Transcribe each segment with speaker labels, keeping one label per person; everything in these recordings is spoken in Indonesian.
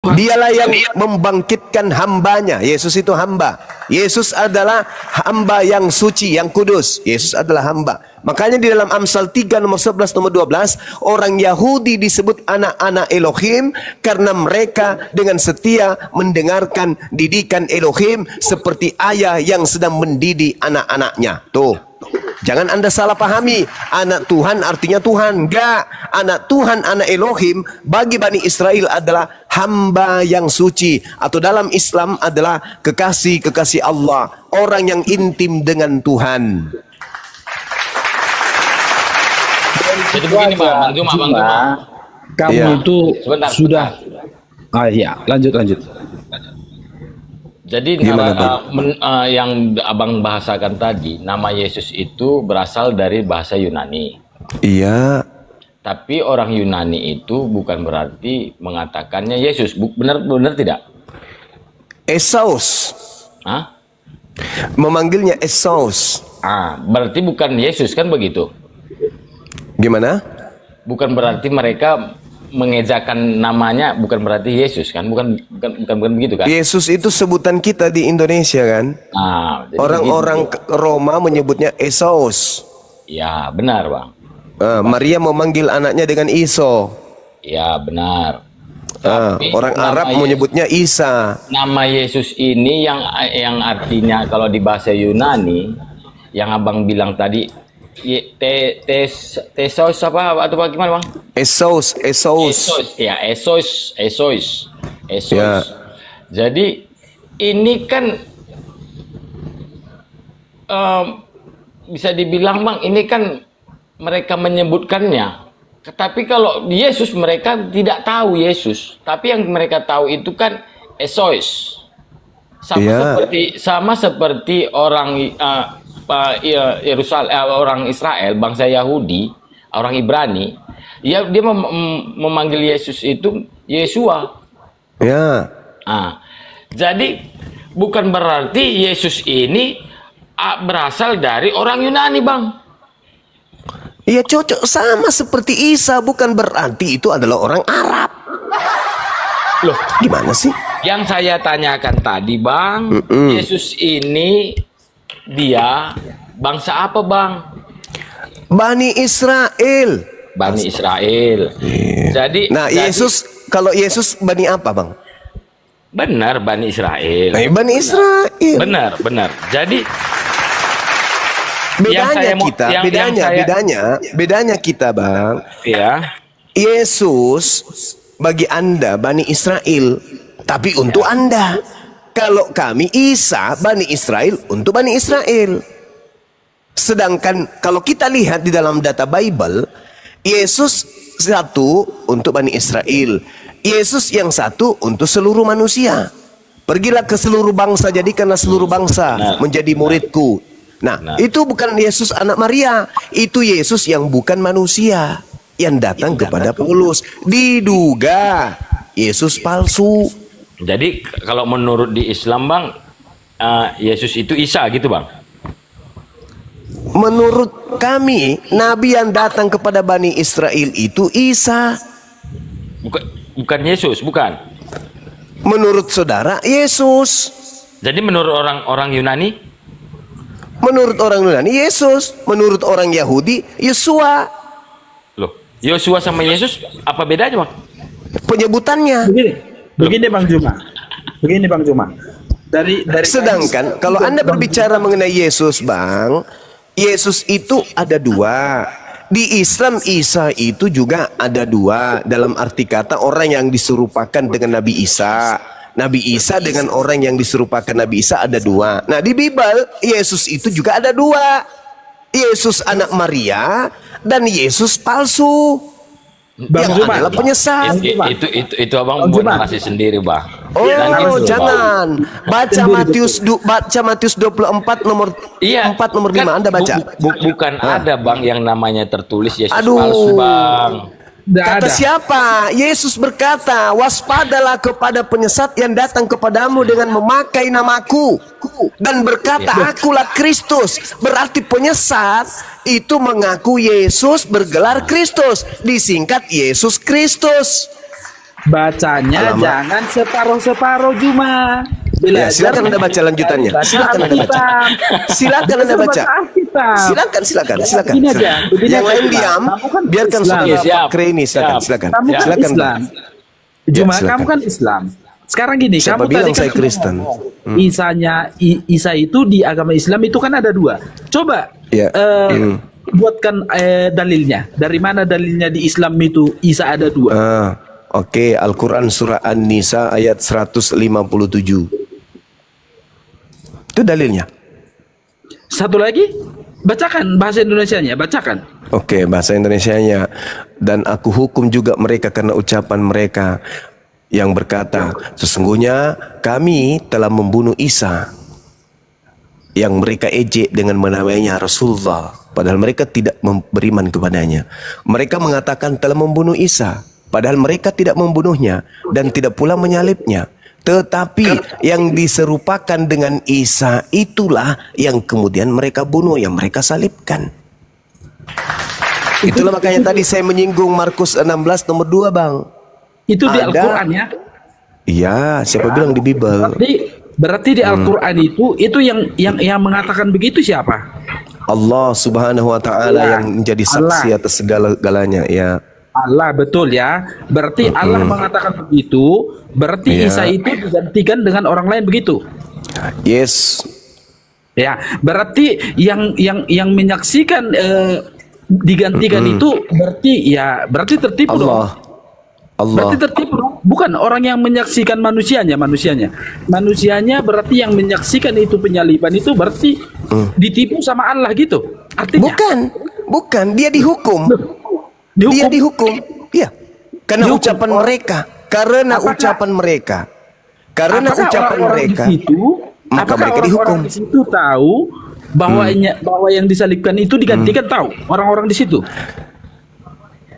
Speaker 1: Dialah yang membangkitkan hambanya. Yesus itu hamba. Yesus adalah hamba yang suci, yang kudus. Yesus adalah hamba. Makanya di dalam Amsal 3 nomor 11 nomor 12, orang Yahudi disebut anak-anak Elohim karena mereka dengan setia mendengarkan didikan Elohim seperti ayah yang sedang mendidik anak-anaknya. Tuh. Jangan Anda salah pahami, anak Tuhan artinya Tuhan. Enggak, anak Tuhan, anak Elohim bagi Bani Israel adalah hamba yang suci, atau dalam Islam adalah kekasih-kekasih Allah, orang yang intim dengan Tuhan.
Speaker 2: Jadi begini Bang Juma. Kamu
Speaker 1: ya.
Speaker 2: itu sudah. Ya, lanjut.
Speaker 3: Jadi yang Abang bahasakan tadi, nama Yesus itu berasal dari bahasa Yunani.
Speaker 1: Iya.
Speaker 3: Tapi orang Yunani itu bukan berarti mengatakannya Yesus. Benar tidak?
Speaker 1: Esaus.
Speaker 3: Hah?
Speaker 1: Memanggilnya Esaus.
Speaker 3: Berarti bukan Yesus kan begitu?
Speaker 1: Gimana?
Speaker 3: Bukan berarti mereka mengejakan namanya, bukan berarti Yesus kan? Bukan begitu kan?
Speaker 1: Yesus itu sebutan kita di Indonesia kan? Orang-orang Roma menyebutnya Esaus.
Speaker 3: Ya, benar, Bang.
Speaker 1: Maria memanggil anaknya dengan Iso.
Speaker 3: Ya, benar.
Speaker 1: Orang Arab menyebutnya Isa.
Speaker 3: Nama Yesus ini yang artinya kalau di bahasa Yunani, yang Abang bilang tadi, Tesos apa atau bagaimana Bang? Esos. Ya, Esos. Ya. Jadi ini kan bisa dibilang Bang, ini kan mereka menyebutkannya. Tapi kalau Yesus mereka tidak tahu Yesus, tapi yang mereka tahu itu kan Esos. Sama seperti orang orang Israel, bangsa Yahudi, orang Ibrani, dia memanggil Yesus itu Yesua.
Speaker 1: Ya.
Speaker 3: Jadi bukan berarti Yesus ini berasal dari orang Yunani, Bang.
Speaker 1: Iya, cocok sama seperti Isa, bukan berarti itu adalah orang Arab.
Speaker 3: Loh,
Speaker 1: gimana sih?
Speaker 3: Yang saya tanyakan tadi, Bang, Yesus ini dia bangsa apa, Bang?
Speaker 1: Bani Israel.
Speaker 3: Bani Israel. Jadi,
Speaker 1: Yesus, kalau Yesus Bani apa, Bang?
Speaker 3: Benar, Bani Israel.
Speaker 1: Bani Israel.
Speaker 3: Benar. Jadi
Speaker 1: bedanya kita, Bang.
Speaker 3: Ya.
Speaker 1: Yesus bagi Anda Bani Israel, tapi untuk Anda. Kalau kami Isa Bani Israel untuk Bani Israel. Sedangkan kalau kita lihat di dalam data Bible, Yesus satu untuk Bani Israel, Yesus yang satu untuk seluruh manusia. Pergilah ke seluruh bangsa, jadikanlah seluruh bangsa menjadi muridku. Itu bukan Yesus anak Maria, itu Yesus yang bukan manusia yang datang kepada Paulus. Diduga Yesus palsu.
Speaker 3: Jadi kalau menurut di Islam, Bang, Yesus itu Isa gitu, Bang?
Speaker 1: Menurut kami, Nabi yang datang kepada Bani Israel itu Isa.
Speaker 3: Bukan Yesus, bukan?
Speaker 1: Menurut saudara, Yesus.
Speaker 3: Jadi menurut orang Yunani?
Speaker 1: Menurut orang Yunani, Yesus. Menurut orang Yahudi, Yesua.
Speaker 3: Loh, Yesua sama Yesus apa bedanya, Bang?
Speaker 1: Penyebutannya.
Speaker 2: Begini Bang Juma. Dari
Speaker 1: sedangkan kalau Anda berbicara mengenai Yesus, Bang, Yesus itu ada dua. Di Islam Isa itu juga ada dua. Dalam arti kata orang yang diserupakan dengan Nabi Isa. Nabi Isa dengan orang yang diserupakan Nabi Isa ada dua. Nah, di Bible Yesus itu juga ada dua. Yesus anak Maria dan Yesus palsu.
Speaker 2: Bang Juma
Speaker 1: adalah penyesat.
Speaker 3: Itu Abang buat narasi sendiri, Bang.
Speaker 1: Jangan. Baca Matius 24 nomor 4 nomor 5 Anda baca.
Speaker 3: Bukan ada, Bang, yang namanya tertulis Yesus palsu, Bang.
Speaker 1: Kata siapa? Yesus berkata, waspadalah kepada penyesat yang datang kepadamu dengan memakai namaku dan berkata, akulah Kristus. Berarti penyesat itu mengaku Yesus bergelar Kristus, disingkat Yesus Kristus.
Speaker 2: bacanya
Speaker 1: Alamak.
Speaker 2: jangan separuh-separuh Juma.
Speaker 1: Ya, silakan Anda baca lanjutannya. Silakan Anda baca. Silakan Anda baca. Silakan.
Speaker 2: Begini aja.
Speaker 1: Yang lain diam, biarkan
Speaker 2: Islam.
Speaker 1: saudara
Speaker 3: Siap.
Speaker 1: Fakri ini silakan.
Speaker 2: Kamu kan
Speaker 1: Silakan.
Speaker 2: Islam.
Speaker 1: Ya,
Speaker 2: Juma,
Speaker 1: silakan.
Speaker 2: kamu kan Islam. Sekarang gini,
Speaker 1: Siapa
Speaker 2: kamu
Speaker 1: bilang
Speaker 2: tadi kan
Speaker 1: saya Kristen?
Speaker 2: Isa itu di agama Islam itu kan ada 2. Coba
Speaker 1: Ya.
Speaker 2: buatkan dalilnya. Dari mana dalilnya di Islam itu Isa ada 2?
Speaker 1: Oke, Al-Quran surah An-Nisa ayat 157. Itu dalilnya.
Speaker 2: Satu lagi, bacakan bahasa Indonesianya, bacakan.
Speaker 1: Oke, bahasa Indonesianya. Dan aku hukum juga mereka karena ucapan mereka yang berkata, sesungguhnya kami telah membunuh Isa, yang mereka ejek dengan menamainya Rasulullah, padahal mereka tidak beriman kepadanya. Mereka mengatakan telah membunuh Isa, padahal mereka tidak membunuhnya dan tidak pula menyalibnya. Tetapi yang diserupakan dengan Isa itulah yang kemudian mereka bunuh, yang mereka salibkan. Itulah makanya tadi saya menyinggung Markus 16 nomor 2, Bang.
Speaker 2: Itu di
Speaker 1: Ada.
Speaker 2: Al-Quran ya.
Speaker 1: Iya, siapa bilang di Bible?
Speaker 2: Berarti di Al-Quran itu yang mengatakan begitu siapa?
Speaker 1: Allah Subhanahu wa taala yang menjadi saksi atas segala-galanya, ya.
Speaker 2: Allah, betul ya. Berarti Allah mengatakan begitu, berarti
Speaker 1: Ya.
Speaker 2: Isa itu digantikan dengan orang lain begitu.
Speaker 1: Yes.
Speaker 2: Ya, berarti yang menyaksikan digantikan itu berarti tertipu dong.
Speaker 1: Allah.
Speaker 2: Berarti tertipu dong. Bukan orang yang menyaksikan manusianya. Manusianya berarti yang menyaksikan itu penyaliban itu berarti ditipu sama Allah gitu. Artinya
Speaker 1: Bukan, dia dihukum. Dia dihukum. Iya. Karena
Speaker 2: Dihukum.
Speaker 1: ucapan mereka. Karena ucapan mereka. Karena
Speaker 2: Apakah
Speaker 1: ucapan
Speaker 2: orang-orang
Speaker 1: mereka.
Speaker 2: di situ,
Speaker 1: Maka
Speaker 2: apakah
Speaker 1: mereka dihukum.
Speaker 2: orang-orang di situ tahu bahwa yang disalibkan itu digantikan, tahu orang-orang di situ?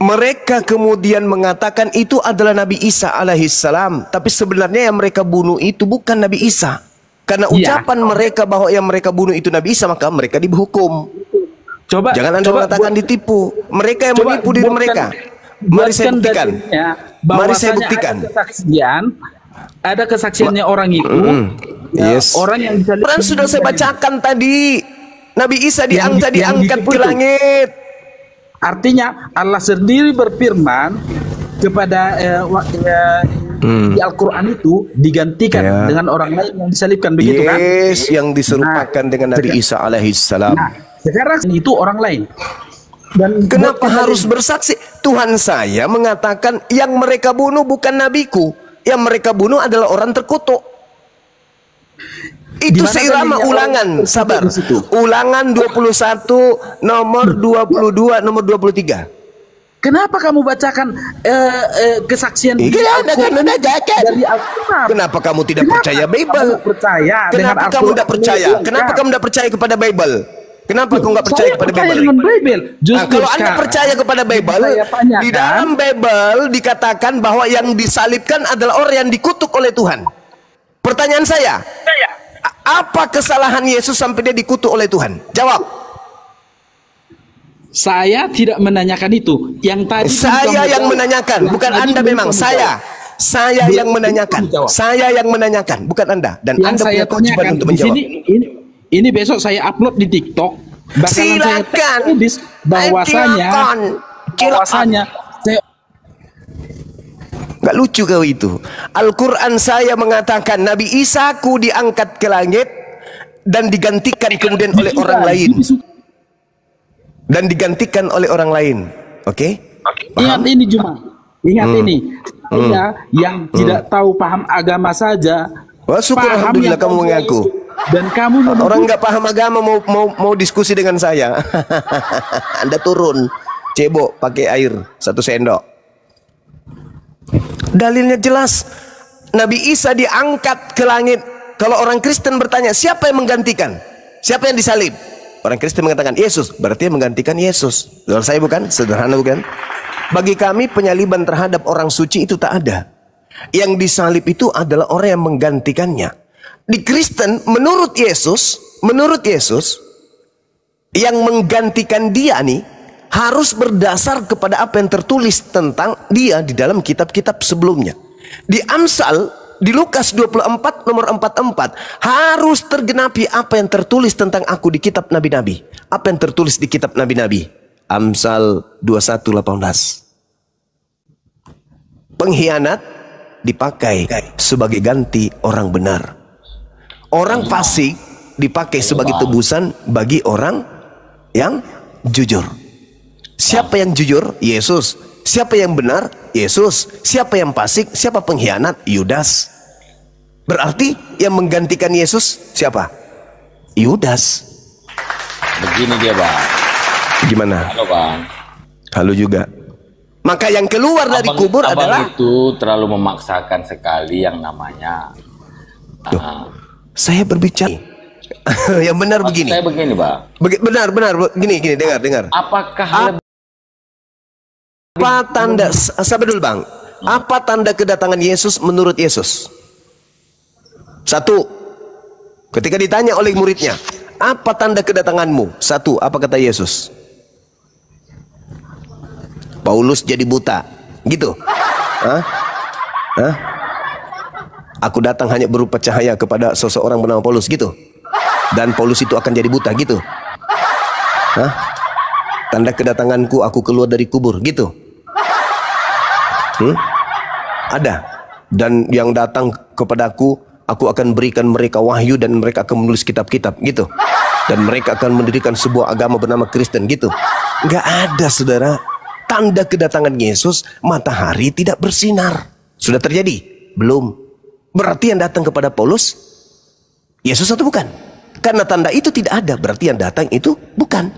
Speaker 1: Mereka kemudian mengatakan itu adalah Nabi Isa alaihissalam. Tapi sebenarnya yang mereka bunuh itu bukan Nabi Isa. Karena
Speaker 2: Iya.
Speaker 1: ucapan mereka bahwa yang mereka bunuh itu Nabi Isa, maka mereka dihukum.
Speaker 2: Coba
Speaker 1: Jangan Anda mengatakan ditipu. Mereka yang menipu diri mereka. Mari saya buktikan. Mari saya buktikan.
Speaker 2: Ada kesaksiannya orang itu.
Speaker 1: Yes.
Speaker 2: Orang yang disalibkan.
Speaker 1: Quran sudah saya bacakan tadi. Nabi Isa
Speaker 2: Yang
Speaker 1: diangkat
Speaker 2: ditipu
Speaker 1: ke
Speaker 2: itu.
Speaker 1: langit.
Speaker 2: Artinya Allah sendiri berfirman kepada di Al-Quran itu digantikan
Speaker 1: Ya.
Speaker 2: dengan orang lain yang disalibkan, begitu kan?
Speaker 1: Yes, yang diserupakan dengan Nabi Isa alaihissalam.
Speaker 2: Nah, sekarang itu orang lain. Dan
Speaker 1: Kenapa
Speaker 2: buat
Speaker 1: harus bersaksi? Tuhan saya mengatakan yang mereka bunuh bukan nabiku. Yang mereka bunuh adalah orang terkutuk. Itu
Speaker 2: Dimana
Speaker 1: seirama
Speaker 2: dalilnya
Speaker 1: ulangan,
Speaker 2: orang
Speaker 1: sabar.
Speaker 2: di situ?
Speaker 1: Ulangan 21 nomor 22 nomor 23.
Speaker 2: Kenapa kamu bacakan kesaksian
Speaker 1: Iya,
Speaker 2: Al-Quran
Speaker 1: Anda bacakan.
Speaker 2: dari Al-Quran?
Speaker 1: Kenapa kamu tidak percaya
Speaker 2: kamu
Speaker 1: Bible?
Speaker 2: percaya dengan
Speaker 1: Kenapa kamu
Speaker 2: Al-Quran?
Speaker 1: tidak percaya? Kenapa kamu tidak percaya kepada Bible? Kenapa kamu nggak percaya
Speaker 2: Saya
Speaker 1: kepada
Speaker 2: percaya
Speaker 1: Bible?
Speaker 2: dengan Bible.
Speaker 1: Nah,
Speaker 2: Justru
Speaker 1: kalau Anda
Speaker 2: sekarang,
Speaker 1: percaya kepada Bible,
Speaker 2: saya tanyakan,
Speaker 1: di dalam Bible dikatakan bahwa yang disalibkan adalah orang yang dikutuk oleh Tuhan. Pertanyaan saya, apa kesalahan Yesus sampai dia dikutuk oleh Tuhan? Jawab.
Speaker 2: saya tidak menanyakan itu. Yang tadi
Speaker 1: Saya yang menanyakan, bukan Anda memang. Saya yang menanyakan. Saya yang menanyakan, bukan Anda. Dan
Speaker 2: Yang
Speaker 1: Anda
Speaker 2: saya
Speaker 1: punya kewajiban
Speaker 2: tanyakan
Speaker 1: untuk
Speaker 2: di
Speaker 1: menjawab.
Speaker 2: sini, ini besok saya upload di TikTok. Bakalan saya
Speaker 1: Silakan.
Speaker 2: tulis bahwasanya saya
Speaker 1: Gak lucu kau itu. Al-Quran saya mengatakan Nabi Isa-ku diangkat ke langit dan digantikan kemudian oleh orang lain. Dan digantikan oleh orang lain. Oke?
Speaker 2: Ingat ini Juma. Ingat ini. Saya yang tidak tahu paham agama saja.
Speaker 1: Wah, syukur
Speaker 2: paham
Speaker 1: alhamdulillah
Speaker 2: yang
Speaker 1: kamu
Speaker 2: kau
Speaker 1: mengaku.
Speaker 2: itu. Dan kamu
Speaker 1: Orang nggak paham agama mau diskusi dengan saya. Anda turun, cebok pakai air 1 sendok. Dalilnya jelas. Nabi Isa diangkat ke langit. Kalau orang Kristen bertanya, siapa yang menggantikan? Siapa yang disalib? Orang Kristen mengatakan Yesus, berarti yang menggantikan Yesus. Menurut saya bukan? Sederhana bukan? Bagi kami penyaliban terhadap orang suci itu tak ada. Yang disalib itu adalah orang yang menggantikannya. Di Kristen menurut Yesus yang menggantikan dia nih harus berdasar kepada apa yang tertulis tentang dia di dalam kitab-kitab sebelumnya. Di Amsal, di Lukas 24 nomor 44 harus tergenapi apa yang tertulis tentang aku di kitab nabi-nabi. Apa yang tertulis di kitab nabi-nabi? Amsal 21:18. Pengkhianat dipakai sebagai ganti orang benar. Orang fasik dipakai sebagai tebusan bagi orang yang jujur. Siapa yang jujur? Yesus. Siapa yang benar? Yesus. Siapa yang fasik? Siapa pengkhianat? Yudas. Berarti yang menggantikan Yesus siapa? Yudas.
Speaker 3: Begini dia, Bang.
Speaker 1: Gimana?
Speaker 3: Halo, Bang.
Speaker 1: Halo juga. Maka yang keluar dari kubur adalah
Speaker 3: itu terlalu memaksakan sekali yang namanya
Speaker 1: saya berbicara yang benar begini.
Speaker 3: Saya begini, Bang.
Speaker 1: Benar gini dengar.
Speaker 3: Apakah
Speaker 1: apa tanda sabar dulu, Bang. Apa tanda kedatangan Yesus menurut Yesus? Satu, ketika ditanya oleh muridnya, apa tanda kedatanganmu? Satu, apa kata Yesus? Paulus jadi buta, gitu. Aku datang hanya berupa cahaya kepada seseorang bernama Paulus, gitu. Dan Paulus itu akan jadi buta, gitu. Tanda kedatanganku, aku keluar dari kubur, gitu. Ada. Dan yang datang kepadaku, aku akan berikan mereka wahyu dan mereka akan menulis kitab-kitab, gitu. Dan mereka akan mendirikan sebuah agama bernama Kristen, gitu. Nggak ada, saudara. Tanda kedatangan Yesus, matahari tidak bersinar. Sudah terjadi? Belum. Berarti yang datang kepada Paulus Yesus atau bukan? Karena tanda itu tidak ada, berarti yang datang itu bukan.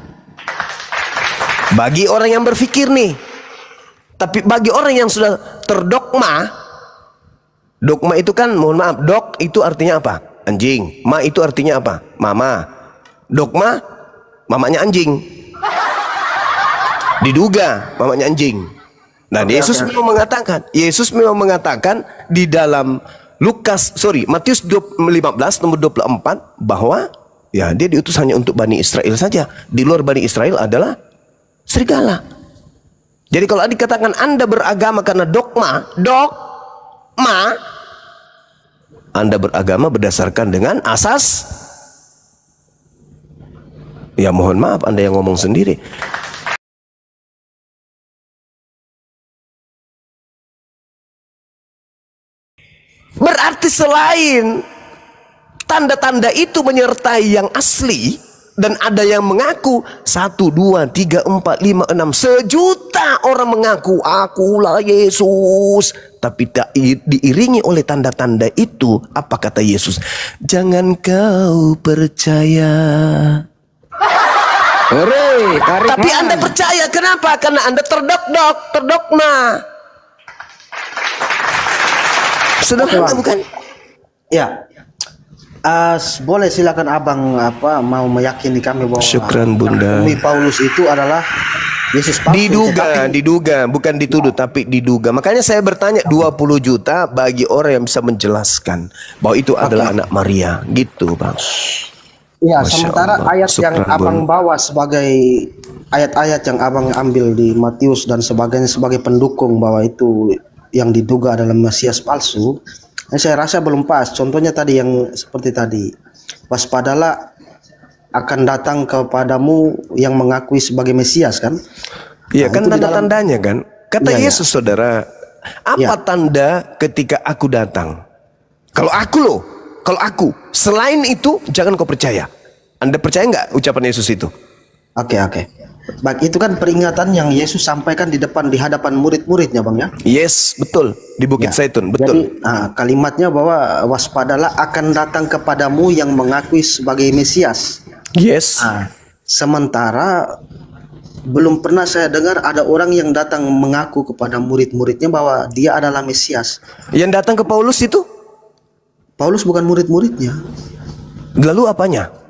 Speaker 1: Bagi orang yang berpikir nih. Tapi bagi orang yang sudah terdogma, dogma itu kan, mohon maaf, dog itu artinya apa? Anjing. Ma itu artinya apa? Mama. Dogma, mamanya anjing. Diduga mamanya anjing. Nah, Yesus memang mengatakan di dalam Matius 15 nomor 24 bahwa ya dia diutus hanya untuk Bani Israel saja. Di luar Bani Israel adalah serigala. Jadi kalau dikatakan Anda beragama karena dogma, Anda beragama berdasarkan dengan asas. Ya mohon maaf, Anda yang ngomong sendiri. Berarti selain tanda-tanda itu menyertai yang asli dan ada yang mengaku 1, 2, 3, 4, 5, 6 sejuta orang mengaku akulah Yesus, tapi tak diiringi oleh tanda-tanda itu. Apa kata Yesus? Jangan kau percaya. Tapi Anda percaya, kenapa? Karena Anda terdogma. Sederhana bukan?
Speaker 4: Ya. Boleh silakan abang mau meyakini kami bahwa
Speaker 1: Syukran Bunda.
Speaker 4: Paulus itu adalah Yesus palsu.
Speaker 1: Diduga, bukan dituduh tapi diduga. Makanya saya bertanya 20 juta bagi orang yang bisa menjelaskan bahwa itu adalah anak Maria, gitu, Bang.
Speaker 4: Ya,
Speaker 1: Masya
Speaker 4: sementara
Speaker 1: Allah.
Speaker 4: ayat yang abang bawa sebagai ayat-ayat yang abang ambil di Matius dan sebagainya sebagai pendukung bahwa itu yang diduga adalah Mesias palsu, saya rasa belum pas. Contohnya tadi yang seperti tadi, waspadalah akan datang kepadamu yang mengakui sebagai Mesias, kan?
Speaker 1: Iya, kan tanda-tandanya kan. Kata Yesus, saudara, apa tanda ketika aku datang? Kalau aku, selain itu jangan kau percaya. Anda percaya nggak ucapan Yesus itu?
Speaker 4: Oke. Baik, itu kan peringatan yang Yesus sampaikan di hadapan murid-muridnya, Bang, ya?
Speaker 1: Yes, betul. Di Bukit Zaitun, betul.
Speaker 4: Jadi, kalimatnya bahwa waspadalah akan datang kepadamu yang mengakui sebagai Mesias.
Speaker 1: Yes.
Speaker 4: Sementara belum pernah saya dengar ada orang yang datang mengaku kepada murid-muridnya bahwa dia adalah Mesias.
Speaker 1: Yang datang ke Paulus itu?
Speaker 4: Paulus bukan murid-muridnya.
Speaker 1: Lalu apanya?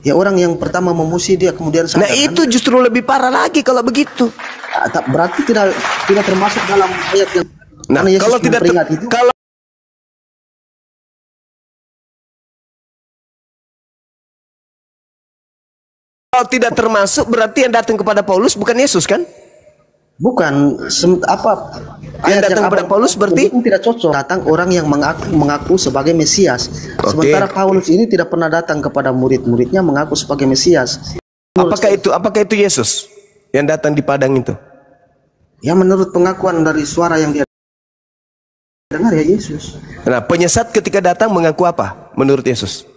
Speaker 4: Ya, orang yang pertama memuji dia kemudian sadar.
Speaker 1: Nah, itu justru lebih parah lagi kalau begitu.
Speaker 4: Berarti tidak termasuk dalam ayat yang
Speaker 1: kalau tidak kalau Kalau tidak termasuk berarti yang datang kepada Paulus bukan Yesus kan?
Speaker 4: Bukan
Speaker 1: Yang datang kepada Paulus berarti
Speaker 4: tidak cocok. Datang orang yang mengaku sebagai Mesias. Sementara Paulus ini tidak pernah datang kepada murid-muridnya mengaku sebagai Mesias.
Speaker 1: Apakah itu Yesus yang datang di padang itu?
Speaker 4: Ya menurut pengakuan dari suara yang dia dengar ya Yesus.
Speaker 1: Nah, penyesat ketika datang mengaku apa menurut Yesus?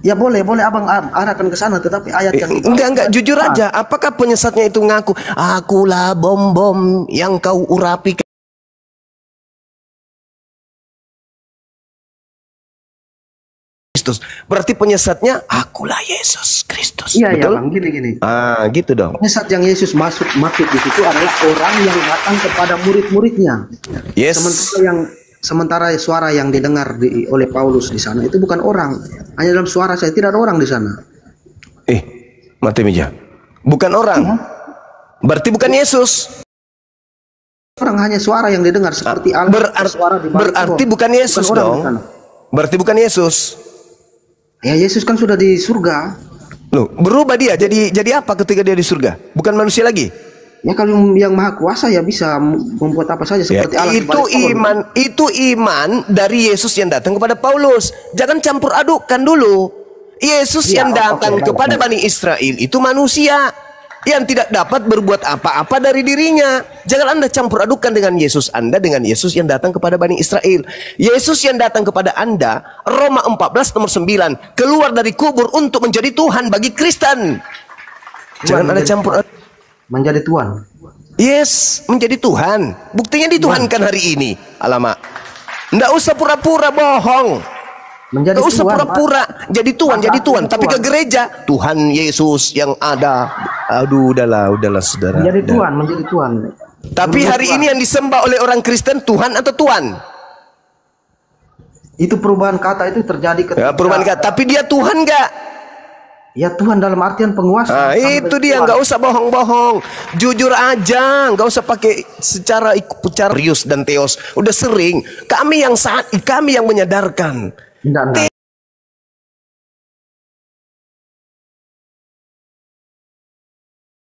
Speaker 4: Ya boleh abang arahkan ke sana, tetapi ayat yang
Speaker 1: enggak jujur aja. Apakah penyesatnya itu ngaku, akulah bom yang kau urapi Kristus? Berarti penyesatnya akulah Yesus Kristus.
Speaker 4: Iya
Speaker 1: betul?
Speaker 4: Bang, gini.
Speaker 1: Gitu dong.
Speaker 4: Penyesat yang Yesus maksud di situ adalah orang yang datang kepada murid-muridnya.
Speaker 1: Yes.
Speaker 4: Sementara suara yang didengar oleh Paulus di sana itu bukan orang. Hanya dalam suara saya tidak ada orang di sana.
Speaker 1: Mati meja. Bukan orang. Berarti bukan Yesus.
Speaker 4: Orang hanya suara yang didengar seperti Allah.
Speaker 1: Berarti bukan Yesus dong. Berarti bukan Yesus.
Speaker 4: Ya Yesus kan sudah di surga.
Speaker 1: Loh, berubah dia jadi apa ketika dia di surga? Bukan manusia lagi.
Speaker 4: Ya kalau yang maha kuasa ya bisa membuat apa saja seperti Allah.
Speaker 1: Itu iman dari Yesus yang datang kepada Paulus. Jangan campur adukkan dulu. Yesus yang datang kepada Bani Israel itu manusia yang tidak dapat berbuat apa-apa dari dirinya. Jangan Anda campur adukkan dengan Yesus Anda dengan Yesus yang datang kepada Bani Israel. Yesus yang datang kepada Anda, Roma 14 nomor 9, keluar dari kubur untuk menjadi Tuhan bagi Kristen. Jangan Anda campur adukkan.
Speaker 4: Menjadi Tuhan.
Speaker 1: Yes, menjadi Tuhan. Buktinya dituhankan hari ini. Alamak. Nggak usah pura-pura bohong. Nggak usah pura-pura jadi Tuhan. Tapi ke gereja Tuhan Yesus yang ada. Aduh, udahlah saudara.
Speaker 4: Menjadi Tuhan.
Speaker 1: Tapi hari ini yang disembah oleh orang Kristen Tuhan atau Tuhan?
Speaker 4: Itu perubahan kata itu terjadi ketika
Speaker 1: perubahan kata. Tapi dia Tuhan nggak?
Speaker 4: Ya Tuhan dalam artian penguasa.
Speaker 1: Itu dia, nggak usah bohong-bohong, jujur aja, nggak usah pakai secara Rius dan Theos. Udah sering, kami yang menyadarkan.
Speaker 4: Enggak.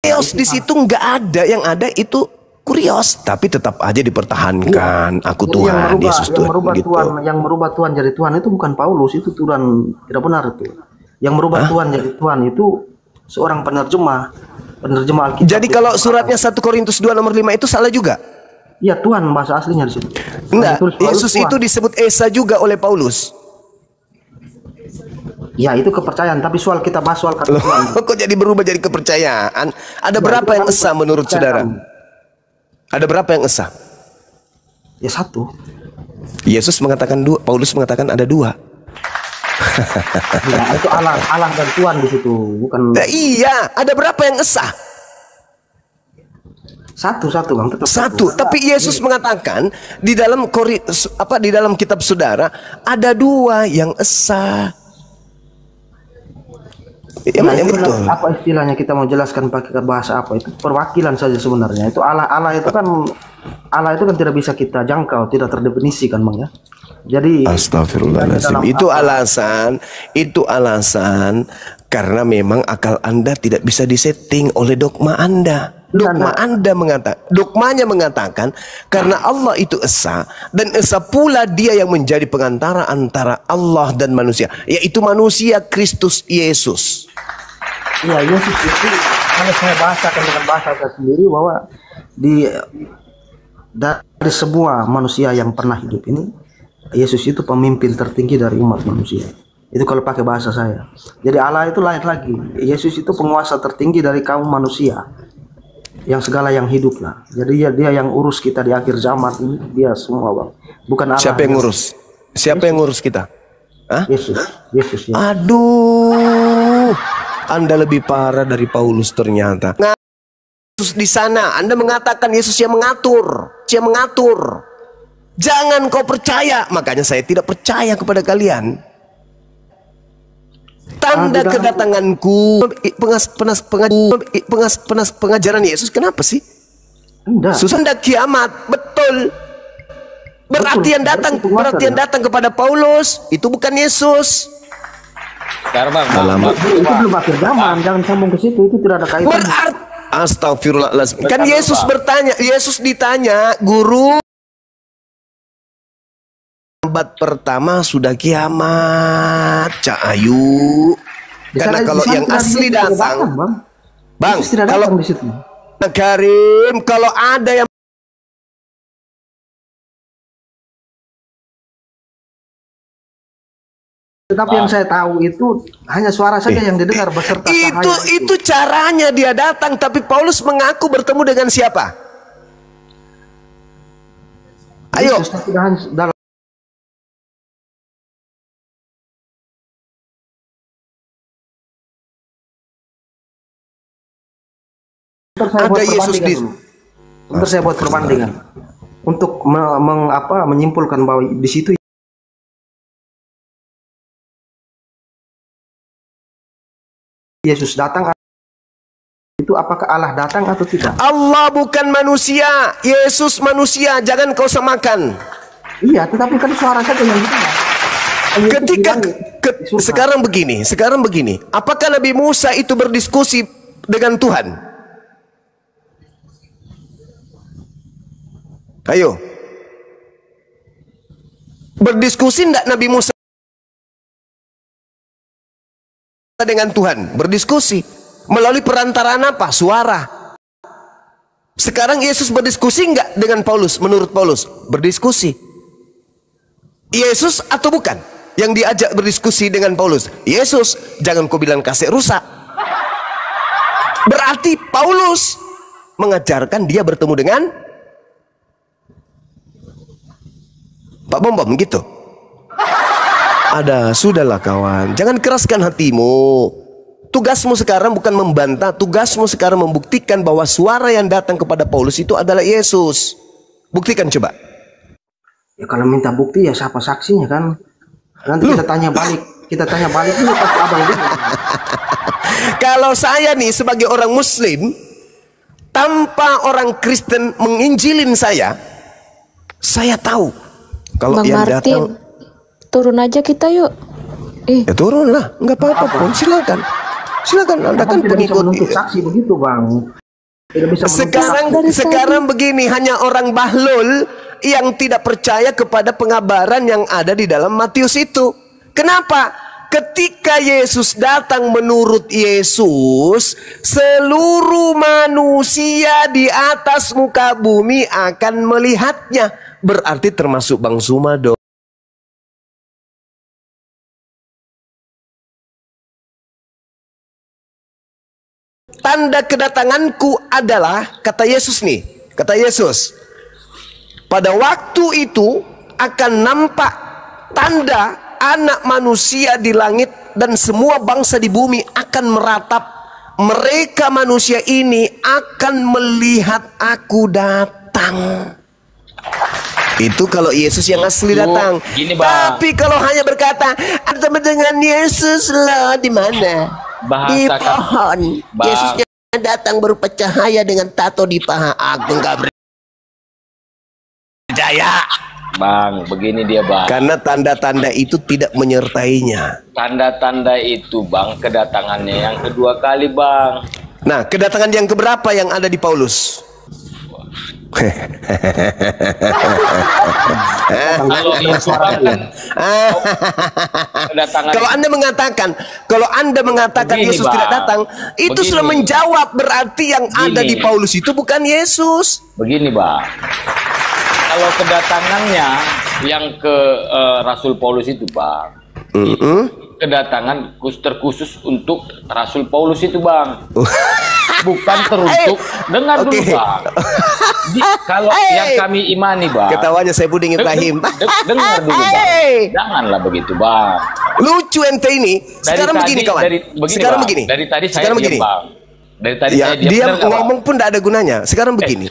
Speaker 1: Theos di situ nggak ada, yang ada itu kurios, tapi tetap aja dipertahankan. Aku Tuhan, Yesus Tuhan.
Speaker 4: Yang merubah Tuhan jadi Tuhan itu bukan Paulus, itu Tuhan tidak benar itu. Yang merubah Tuhan jadi Tuhan itu seorang penerjemah Alkitab.
Speaker 1: Jadi kalau suratnya 1 Korintus 2 nomor 5 itu salah juga?
Speaker 4: Iya, Tuhan bahasa aslinya di situ.
Speaker 1: Enggak, Yesus itu disebut Esa juga oleh Paulus.
Speaker 4: Ya, itu kepercayaan, tapi kita bahas soal kata Tuhan.
Speaker 1: Kok jadi berubah jadi kepercayaan? Ada berapa yang esa menurut saudara? Ada berapa yang esa?
Speaker 4: Ya, 1.
Speaker 1: Yesus mengatakan 2, Paulus mengatakan ada 2.
Speaker 4: Ya, itu Allah dan Tuhan di situ, bukan.
Speaker 1: Iya, ada berapa yang esa?
Speaker 4: Satu Bang, tetap
Speaker 1: satu. Tapi Yesus mengatakan di dalam di dalam kitab saudara ada 2 yang esa. Betul.
Speaker 4: Apa istilahnya kita mau jelaskan pakai bahasa apa? Itu perwakilan saja sebenarnya. Itu Allah itu kan tidak bisa kita jangkau, tidak terdefinisikan Bang ya. Jadi
Speaker 1: astagfirullahaladzim, itu alasan karena memang akal Anda tidak bisa disetting oleh dogma Anda. Dogmanya mengatakan karena Allah itu esa dan esa pula dia yang menjadi pengantara antara Allah dan manusia, yaitu manusia Kristus Yesus.
Speaker 4: Ya, Yesus itu kalau saya bahasakan dengan bahasa saya sendiri bahwa dari semua manusia yang pernah hidup ini, Yesus itu pemimpin tertinggi dari umat manusia. Itu kalau pakai bahasa saya. Jadi Allah itu lain lagi. Yesus itu penguasa tertinggi dari kaum manusia. Yang segala yang hidup lah. Jadi dia yang urus kita di akhir zaman ini. Dia semua Bang. Bukan Allah.
Speaker 1: Siapa yang ngurus? Siapa yang ngurus kita? Hah?
Speaker 4: Yesus ya.
Speaker 1: Aduh. Anda lebih parah dari Paulus ternyata. Yesus di sana. Anda mengatakan Yesus yang mengatur. Jangan kau percaya. Makanya saya tidak percaya kepada kalian. Tanda kedatanganku, pengajaran Yesus kenapa sih? Susah kiamat, betul. Berarti yang datang kepada Paulus itu bukan Yesus.
Speaker 3: Sekarang bang,
Speaker 4: Itu belum akhir zaman, jangan sambung ke situ, itu tidak ada kaitan.
Speaker 1: Berarti astagfirullahaladzim. Kan Yesus bertanya, Yesus ditanya, guru, abad pertama sudah kiamat, Cak Ayu. Karena kalau yang asli datang, Bang, kalau
Speaker 4: di situ.
Speaker 1: Karim, kalau ada yang
Speaker 4: Tetapi yang saya tahu itu hanya suara saja yang didengar beserta cahaya
Speaker 1: itu caranya dia datang, tapi Paulus mengaku bertemu dengan siapa? Ayo.
Speaker 4: Yesus tidak hanya dalam
Speaker 1: Ada Yesus di
Speaker 4: Untuk saya buat perbandingan untuk menyimpulkan bahwa di situ Yesus datang, itu apakah Allah datang atau tidak?
Speaker 1: Allah bukan manusia, Yesus manusia, jangan kau samakan.
Speaker 4: Iya, tetapi kan suara saja yang didengar.
Speaker 1: Ketika sekarang begini, apakah Nabi Musa itu berdiskusi dengan Tuhan? Ayo, berdiskusi enggak Nabi Musa dengan Tuhan? Berdiskusi melalui perantaraan apa? Suara. Sekarang Yesus berdiskusi enggak dengan Paulus? Menurut Paulus, berdiskusi. Yesus atau bukan yang diajak berdiskusi dengan Paulus? Yesus. Jangan kau bilang kasih rusak. Berarti Paulus mengajarkan dia bertemu dengan Pak Bom gitu. Sudahlah kawan, jangan keraskan hatimu. Tugasmu sekarang bukan membantah, tugasmu sekarang membuktikan bahwa suara yang datang kepada Paulus itu adalah Yesus. Buktikan coba.
Speaker 4: Ya kalau minta bukti ya siapa saksinya kan? Nanti kita tanya balik dulu pasti abang dulu.
Speaker 1: Kalau saya nih sebagai orang Muslim, tanpa orang Kristen menginjilin saya tahu kalau
Speaker 5: Bang
Speaker 1: yang
Speaker 5: Martin,
Speaker 1: datang.
Speaker 5: turun aja kita yuk.
Speaker 1: Ya turunlah, nggak apa-apa pun, silakan Anda kan pengikut.
Speaker 4: Saksi begitu bang.
Speaker 1: Sekarang begini, hanya orang bahlul yang tidak percaya kepada pengabaran yang ada di dalam Matius itu. Kenapa? Ketika Yesus datang, menurut Yesus, seluruh manusia di atas muka bumi akan melihatnya. Berarti termasuk Bang Sumado. Tanda kedatanganku adalah, kata Yesus nih, kata Yesus, pada waktu itu akan nampak tanda anak manusia di langit dan semua bangsa di bumi akan meratap. Mereka manusia ini akan melihat aku datang. Itu kalau Yesus yang asli datang.
Speaker 3: Gini, Bang.
Speaker 1: Tapi kalau hanya berkata, ada dengan Yesus loh, di mana? Di pohon. Yesusnya datang berupa cahaya dengan tato di paha. Aku nggak percaya.
Speaker 3: Bang, begini dia bang.
Speaker 1: Karena tanda-tanda itu tidak menyertainya.
Speaker 3: Tanda-tanda itu bang, kedatangannya yang kedua kali bang.
Speaker 1: Nah, kedatangan yang keberapa yang ada di Paulus? Kalau Anda mengatakan
Speaker 3: begini,
Speaker 1: Yesus
Speaker 3: bang,
Speaker 1: tidak datang, itu
Speaker 3: begini.
Speaker 1: sudah menjawab berarti yang ada di Paulus itu bukan Yesus.
Speaker 3: Begini bang, kalau kedatangannya yang ke Rasul Paulus itu bang, kedatangan terkhusus untuk Rasul Paulus itu bang, bukan teruntuk. Dengar dulu bang. Kalau yang kami imani bang,
Speaker 1: ketawanya saya Buding Ibrahim.
Speaker 3: Dengar dulu bang, janganlah begitu bang.
Speaker 1: Lucu ente ini. Sekarang begini kawan. Sekarang begini.
Speaker 3: Dari tadi saya diam bang. Dari tadi
Speaker 1: ya,
Speaker 3: saya diam.
Speaker 1: Dia ngomong pun tidak ada gunanya. Sekarang begini.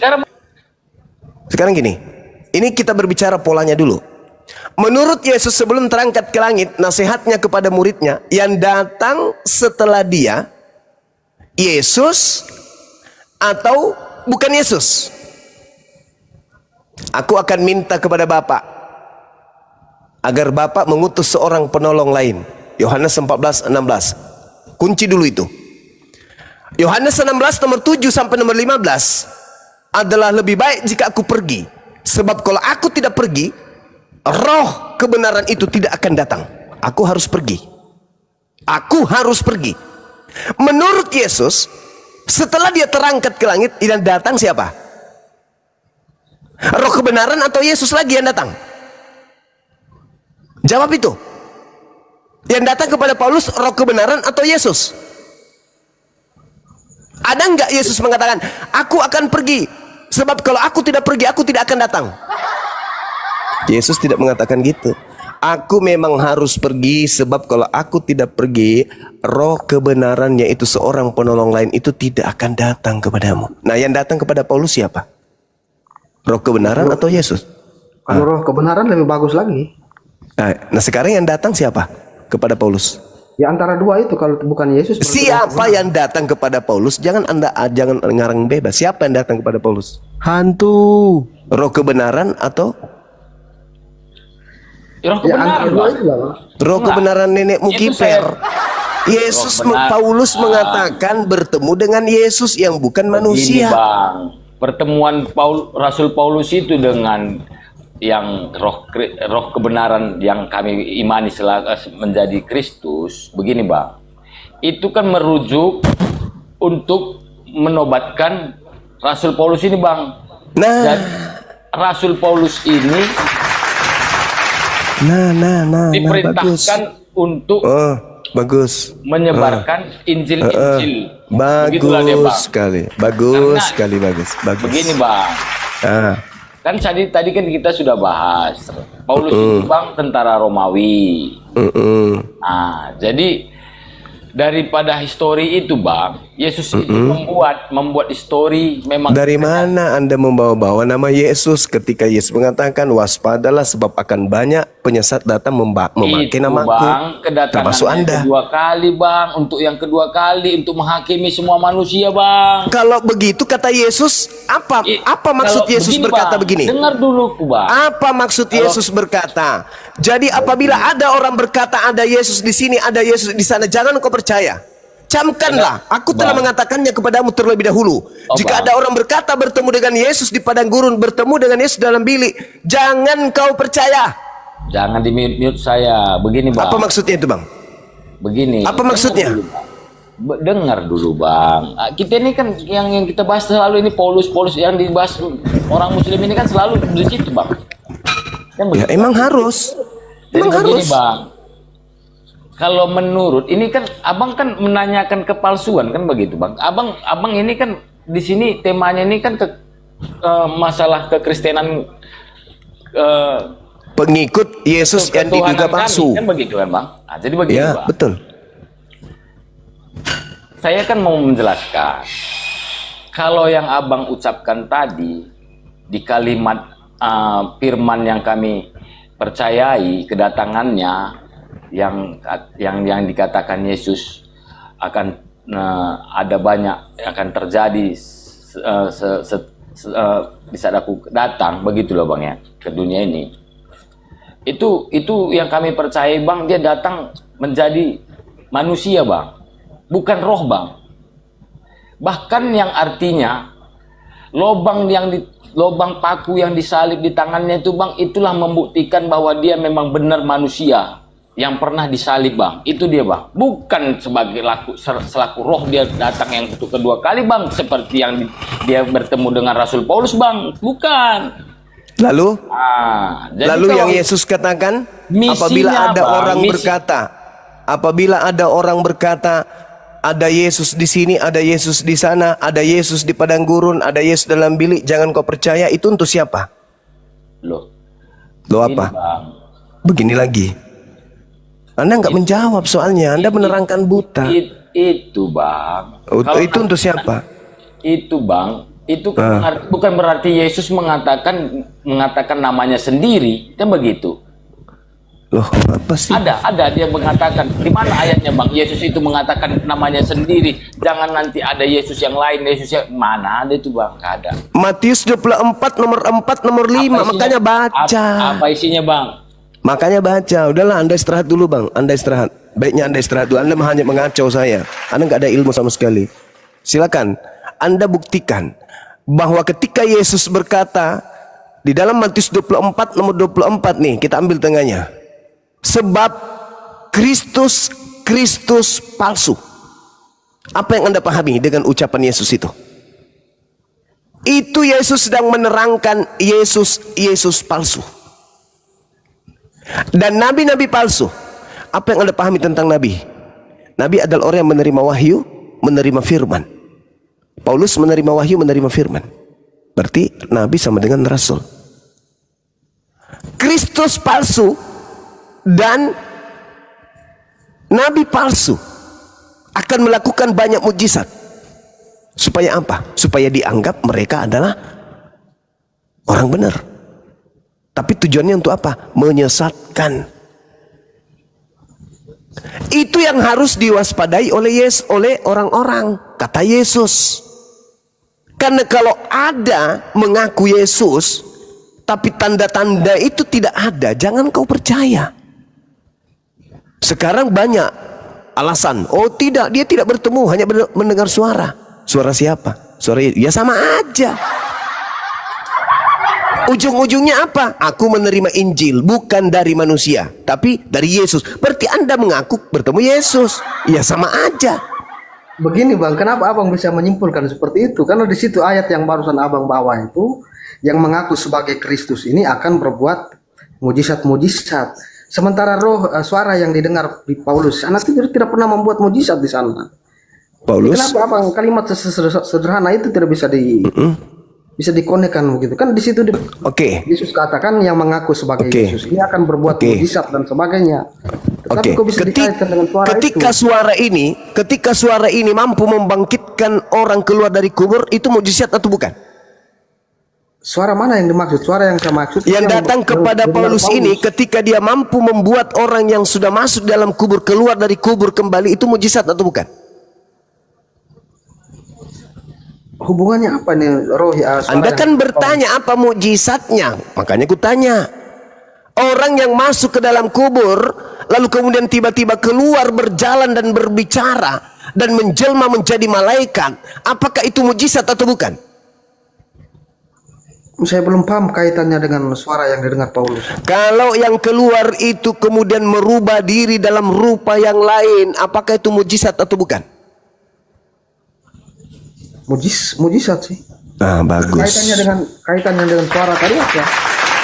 Speaker 1: Sekarang gini. Ini kita berbicara polanya dulu. Menurut Yesus sebelum terangkat ke langit, nasihatnya kepada muridnya yang datang setelah dia, Yesus atau bukan Yesus? Aku akan minta kepada Bapa agar Bapa mengutus seorang penolong lain Yohanes 14:16. Kunci dulu itu. Yohanes 16 nomor 7 sampai nomor 15 adalah lebih baik jika aku pergi. Sebab kalau aku tidak pergi, roh kebenaran itu tidak akan datang. Aku harus pergi. Aku harus pergi. Menurut Yesus, setelah dia terangkat ke langit, yang datang siapa? Roh kebenaran atau Yesus lagi yang datang? Jawab itu. Yang datang kepada Paulus roh kebenaran atau Yesus? Ada enggak Yesus mengatakan, aku akan pergi, sebab kalau aku tidak pergi, aku tidak akan datang? Yesus tidak mengatakan gitu. Aku memang harus pergi, sebab kalau aku tidak pergi, roh kebenaran, yaitu seorang penolong lain itu tidak akan datang kepadamu. Nah, yang datang kepada Paulus siapa? Roh kebenaran atau Yesus?
Speaker 4: Kalau roh kebenaran lebih bagus lagi.
Speaker 1: Nah, sekarang yang datang siapa kepada Paulus?
Speaker 4: Ya antara dua itu, kalau bukan Yesus.
Speaker 1: Siapa yang datang kepada Paulus? Jangan ngarang bebas. Siapa yang datang kepada Paulus? Hantu. Roh kebenaran atau
Speaker 3: roh kebenaran,
Speaker 1: roh kebenaran nenekmu kiper? Yesus, Paulus mengatakan bertemu dengan Yesus yang bukan manusia.
Speaker 3: Begini, Bang, pertemuan Rasul Paulus itu dengan yang roh kebenaran yang kami imani menjadi Kristus, begini Bang, itu kan merujuk untuk menobatkan Rasul Paulus ini Bang.
Speaker 1: Nah,
Speaker 3: dan Rasul Paulus ini diperintahkan untuk
Speaker 1: bagus
Speaker 3: menyebarkan Injil.
Speaker 1: Bagus sekali, bagus sekali, bagus.
Speaker 3: Begini Bang, kan tadi kan kita sudah bahas Paulus itu Bang tentara Romawi. Nah, jadi daripada histori itu Bang, Yesus itu membuat histori memang.
Speaker 1: Dari mana Anda membawa-bawa nama Yesus ketika Yesus mengatakan waspadalah sebab akan banyak penyesat datang memakai namaku.
Speaker 3: Bang, kedatangan Anda kedua kali Bang, untuk yang kedua kali untuk menghakimi semua manusia Bang.
Speaker 1: Kalau begitu kata Yesus, apa maksud Yesus begini, berkata Bang, begini?
Speaker 3: Dengar dulu Bang.
Speaker 1: Apa maksud Yesus berkata? Jadi apabila ada orang berkata ada Yesus di sini, ada Yesus di sana, jangan kau percaya. Camkanlah, aku telah mengatakannya kepadamu terlebih dahulu. Jika ada orang berkata bertemu dengan Yesus di padang gurun, bertemu dengan Yesus dalam bilik, jangan kau percaya.
Speaker 3: Jangan di-mute saya. Begini Bang.
Speaker 1: Apa maksudnya itu Bang?
Speaker 3: Begini.
Speaker 1: Apa maksudnya?
Speaker 3: Dengar dulu Bang. Kita ini kan yang kita bahas selalu ini Paulus yang dibahas orang Muslim ini kan selalu di situ Bang.
Speaker 1: Ya emang harus. Emang harus.
Speaker 3: Bang. Kalau menurut ini kan Abang kan menanyakan kepalsuan kan begitu Bang. Abang ini kan di sini temanya ini kan masalah kekristenan
Speaker 1: pengikut Yesus yang diduga palsu.
Speaker 3: Kan begitu kan Bang. Nah, jadi begitu
Speaker 1: ya,
Speaker 3: Bang.
Speaker 1: Betul.
Speaker 3: Saya kan mau menjelaskan. Kalau yang Abang ucapkan tadi di kalimat firman yang kami percayai kedatangannya yang dikatakan Yesus akan ada banyak akan terjadi di saat aku datang, begitu loh Bang ya, ke dunia ini. Itu yang kami percayai Bang, dia datang menjadi manusia Bang, bukan roh Bang. Bahkan yang artinya lobang paku yang disalib di tangannya itu Bang, itulah membuktikan bahwa dia memang benar manusia yang pernah disalib Bang. Itu dia Bang, bukan sebagai selaku roh dia datang yang untuk kedua kali Bang, seperti yang dia bertemu dengan Rasul Paulus Bang, bukan.
Speaker 1: Lalu
Speaker 3: jadi
Speaker 1: yang Yesus katakan, apabila ada orang berkata ada Yesus di sini, ada Yesus di sana, ada Yesus di padang gurun, ada Yesus dalam bilik, jangan kau percaya. Itu untuk siapa? Lo apa?
Speaker 3: Bang.
Speaker 1: Begini lagi. Anda nggak menjawab soalnya. Anda menerangkan buta.
Speaker 3: Itu Bang.
Speaker 1: Itu untuk siapa?
Speaker 3: Itu Bang. Itu bukan berarti Yesus mengatakan namanya sendiri. Kan begitu.
Speaker 1: Loh, apa sih?
Speaker 3: Ada dia mengatakan. Di mana ayatnya Bang? Yesus itu mengatakan namanya sendiri. Jangan nanti ada Yesus yang lain. Yesus yang mana ada itu Bang? Nggak ada.
Speaker 1: Matius 24 nomor 4 nomor 5. Makanya baca.
Speaker 3: Apa isinya Bang?
Speaker 1: Makanya baca. Udahlah, Anda istirahat dulu Bang. Anda istirahat. Baiknya Anda istirahat dulu. Anda hanya mengacau saya. Anda nggak ada ilmu sama sekali. Silakan Anda buktikan bahwa ketika Yesus berkata di dalam Matius 24 nomor 24 nih, kita ambil tengahnya. Sebab Kristus palsu. Apa yang Anda pahami dengan ucapan Yesus itu? Itu Yesus sedang menerangkan Yesus palsu. Dan nabi-nabi palsu. Apa yang Anda pahami tentang nabi? Nabi adalah orang yang menerima wahyu, menerima firman. Paulus menerima wahyu, menerima firman. Berarti nabi sama dengan rasul. Kristus palsu dan nabi palsu akan melakukan banyak mujizat. Supaya apa? Supaya dianggap mereka adalah orang benar. Tapi tujuannya untuk apa? Menyesatkan. Itu yang harus diwaspadai oleh orang-orang, kata Yesus. Karena kalau ada mengaku Yesus, tapi tanda-tanda itu tidak ada, jangan kau percaya. Sekarang banyak alasan. Oh tidak, dia tidak bertemu, hanya mendengar suara. Suara siapa? Suara ya sama aja. Ujung-ujungnya apa? Aku menerima Injil bukan dari manusia, tapi dari Yesus. Berarti Anda mengaku bertemu Yesus. Ya sama aja.
Speaker 4: Begini Bang, kenapa Abang bisa menyimpulkan seperti itu? Karena di situ ayat yang barusan Abang bawa itu, yang mengaku sebagai Kristus ini akan berbuat mujizat-mujizat. Sementara suara yang didengar di Paulus, anak itu tidak pernah membuat mujizat di sana.
Speaker 1: Paulus.
Speaker 4: Kenapa Abang kalimat sederhana itu tidak bisa bisa dikonekkan begitu? Kan di situ Yesus katakan yang mengaku sebagai Yesus ini akan berbuat mujizat dan sebagainya. Tapi kok bisa dikaitkan dengan suara itu? Ketika suara ini mampu membangkitkan orang keluar dari kubur, itu mujizat atau bukan? Suara mana yang dimaksud? Suara yang saya maksud
Speaker 1: yang datang kepada Paulus ini, ketika dia mampu membuat orang yang sudah masuk dalam kubur keluar dari kubur kembali, itu mujizat atau bukan?
Speaker 4: Hubungannya apa nih roh ya?
Speaker 1: Anda kan bertanya apa mujizatnya, makanya aku tanya. Orang yang masuk ke dalam kubur lalu kemudian tiba-tiba keluar berjalan dan berbicara dan menjelma menjadi malaikat, apakah itu mujizat atau bukan?
Speaker 4: Saya belum paham kaitannya dengan suara yang didengar Paulus.
Speaker 1: Kalau yang keluar itu kemudian merubah diri dalam rupa yang lain, apakah itu mujizat atau bukan?
Speaker 4: Mujizat sih.
Speaker 1: Ah, bagus.
Speaker 4: Kaitannya dengan suara tadi apa?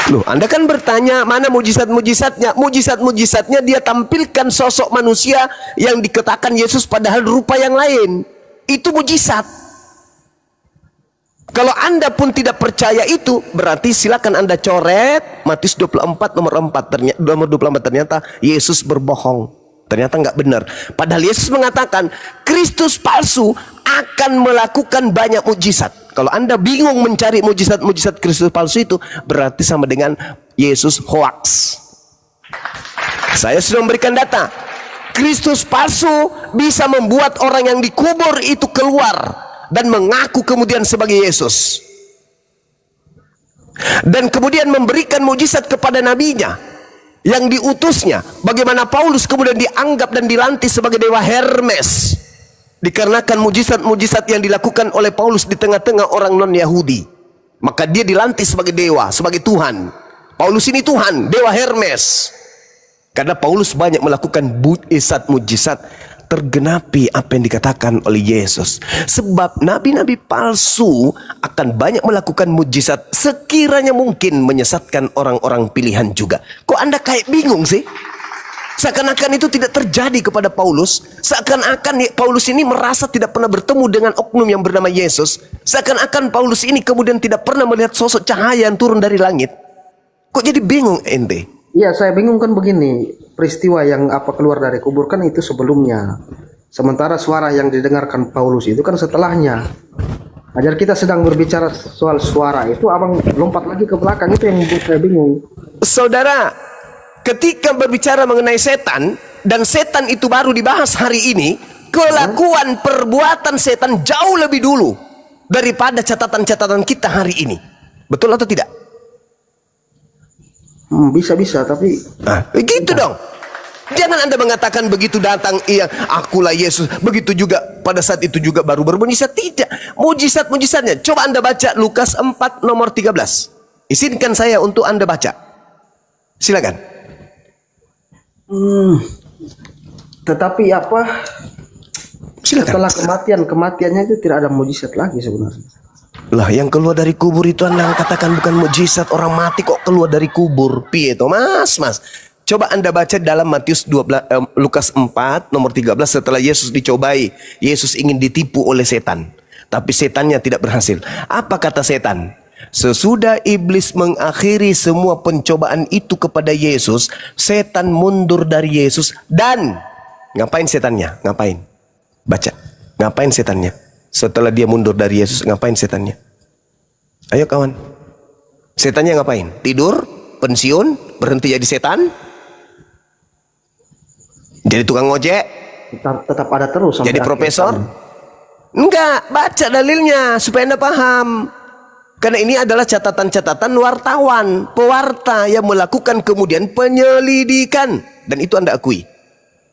Speaker 1: Loh, Anda kan bertanya mana mujizat-mujizatnya? Mujizat-mujizatnya dia tampilkan sosok manusia yang dikatakan Yesus padahal rupa yang lain. Itu mujizat. Kalau Anda pun tidak percaya itu, berarti silakan Anda coret Matius 24 nomor 4. Nomor 24 ternyata Yesus berbohong. Ternyata nggak benar. Padahal Yesus mengatakan Kristus palsu akan melakukan banyak mujizat. Kalau Anda bingung mencari mujizat-mujizat Kristus palsu itu, berarti sama dengan Yesus hoax. Saya sudah memberikan data. Kristus palsu bisa membuat orang yang dikubur itu keluar dan mengaku kemudian sebagai Yesus. Dan kemudian memberikan mujizat kepada nabinya yang diutusnya. Bagaimana Paulus kemudian dianggap dan dilantik sebagai dewa Hermes, dikarenakan mujizat-mujizat yang dilakukan oleh Paulus di tengah-tengah orang non-Yahudi. Maka dia dilantik sebagai dewa, sebagai Tuhan. Paulus ini Tuhan, dewa Hermes. Karena Paulus banyak melakukan mujizat-mujizat, tergenapi apa yang dikatakan oleh Yesus. Sebab nabi-nabi palsu akan banyak melakukan mujizat, sekiranya mungkin menyesatkan orang-orang pilihan juga. Kok Anda kayak bingung sih? Seakan-akan itu tidak terjadi kepada Paulus. Seakan-akan Paulus ini merasa tidak pernah bertemu dengan oknum yang bernama Yesus. Seakan-akan Paulus ini kemudian tidak pernah melihat sosok cahaya yang turun dari langit. Kok jadi bingung ente?
Speaker 4: Iya, saya bingung kan begini. Peristiwa yang keluar dari kubur kan itu sebelumnya. Sementara suara yang didengarkan Paulus itu kan setelahnya. Ajar kita sedang berbicara soal suara itu, Abang lompat lagi ke belakang, itu yang membuat saya bingung.
Speaker 1: Saudara, ketika berbicara mengenai setan, dan setan itu baru dibahas hari ini, kelakuan perbuatan setan jauh lebih dulu daripada catatan-catatan kita hari ini. Betul atau tidak?
Speaker 4: Bisa-bisa, tapi
Speaker 1: gitu dong. Jangan Anda mengatakan begitu datang, iya, akulah Yesus. Begitu juga pada saat itu juga baru bermujizat. Tidak. Mujizat-mujizatnya. Coba Anda baca Lukas 4 nomor 13. Izinkan saya untuk Anda baca. Silakan.
Speaker 4: Tetapi apa?
Speaker 1: Silakan.
Speaker 4: Setelah kematiannya itu tidak ada mujizat lagi sebenarnya.
Speaker 1: Lah, yang keluar dari kubur itu Anda katakan bukan mujizat. Orang mati kok keluar dari kubur. Piye to, Mas? Coba Anda baca dalam Lukas 4 nomor 13. Setelah Yesus dicobai, Yesus ingin ditipu oleh setan, tapi setannya tidak berhasil. Apa kata setan? Sesudah iblis mengakhiri semua pencobaan itu kepada Yesus, setan mundur dari Yesus. Dan ngapain setannya? Ngapain? Baca. Ngapain setannya? Setelah dia mundur dari Yesus, ngapain setannya? Ayo kawan. Setannya ngapain? Tidur? Pensiun? Berhenti jadi setan? Jadi tukang ojek?
Speaker 4: Tetap ada terus sampai
Speaker 1: jadi profesor? Enggak, baca dalilnya supaya Anda paham. Karena ini adalah catatan-catatan wartawan, pewarta yang melakukan kemudian penyelidikan. Dan itu Anda akui.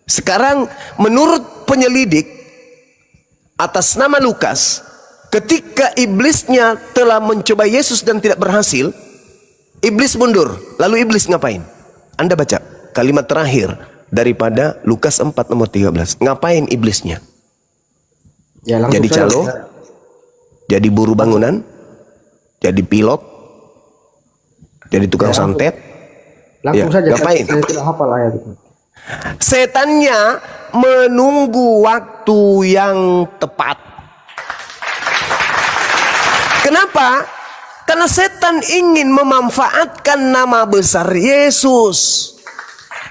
Speaker 1: Sekarang menurut penyelidik atas nama Lukas, ketika iblisnya telah mencoba Yesus dan tidak berhasil, iblis mundur. Lalu iblis ngapain? Anda baca kalimat terakhir daripada Lukas 4 nomor 13. Ngapain iblisnya?
Speaker 4: Ya,
Speaker 1: jadi calo, jadi buruh bangunan, jadi pilot, jadi tukang santet.
Speaker 4: Langsung
Speaker 1: ya,
Speaker 4: saja.
Speaker 1: Ngapain?
Speaker 4: Saya tidak hafal ayat itu.
Speaker 1: Setannya menunggu waktu yang tepat. Kenapa? Karena setan ingin memanfaatkan nama besar Yesus,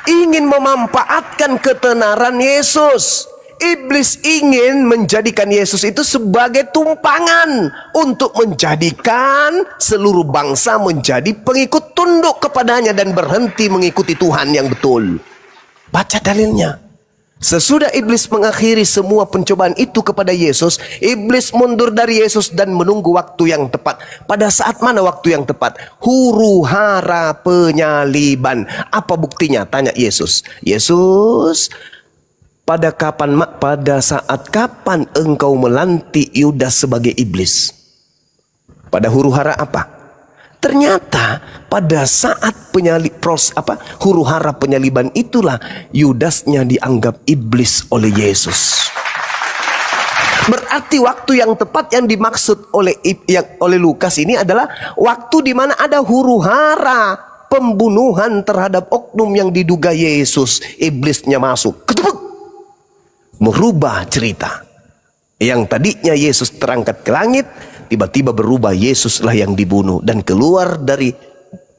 Speaker 1: ingin memanfaatkan ketenaran Yesus. Iblis ingin menjadikan Yesus itu sebagai tumpangan untuk menjadikan seluruh bangsa menjadi pengikut, tunduk kepadanya dan berhenti mengikuti Tuhan yang betul. Baca dalilnya. Sesudah iblis mengakhiri semua pencobaan itu kepada Yesus, iblis mundur dari Yesus dan menunggu waktu yang tepat. Pada saat mana waktu yang tepat? Huru hara penyaliban. Apa buktinya? Tanya Yesus. Yesus, pada saat kapan engkau melantik Yudas sebagai iblis? Pada huru hara apa? Ternyata pada saat huru hara penyaliban itulah Yudasnya dianggap iblis oleh Yesus. Berarti waktu yang tepat yang dimaksud oleh Lukas ini adalah waktu di mana ada huru hara pembunuhan terhadap oknum yang diduga Yesus. Iblisnya masuk, ketepuk, merubah cerita. Yang tadinya Yesus terangkat ke langit, tiba-tiba berubah Yesuslah yang dibunuh dan keluar dari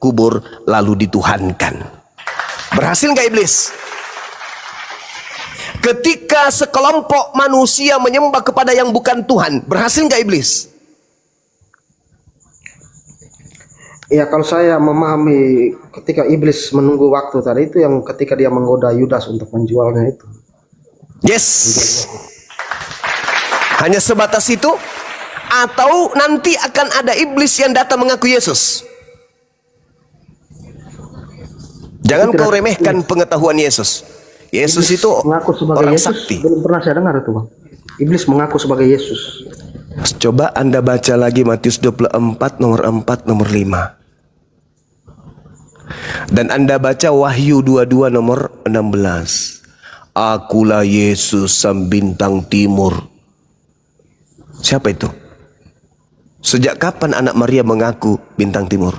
Speaker 1: kubur lalu dituhankan. Berhasil nggak iblis? Ketika sekelompok manusia menyembah kepada yang bukan Tuhan, berhasil nggak iblis?
Speaker 4: Ya, kalau saya memahami ketika iblis menunggu waktu tadi itu yang ketika dia menggoda Yudas untuk menjualnya itu.
Speaker 1: Yes. Hanya sebatas itu? Atau nanti akan ada iblis yang datang mengaku Yesus? Jangan kau remehkan pengetahuan Yesus. Yesus itu
Speaker 4: mengaku sebagai
Speaker 1: orang
Speaker 4: Yesus.
Speaker 1: sakti.
Speaker 4: Belum pernah saya dengar itu, Bang. Iblis mengaku sebagai Yesus.
Speaker 1: Coba Anda baca lagi Matius 24 nomor 4 nomor 5. Dan Anda baca Wahyu 22 nomor 16. Akulah Yesus sang bintang timur. Siapa itu? Sejak kapan anak Maria mengaku bintang timur?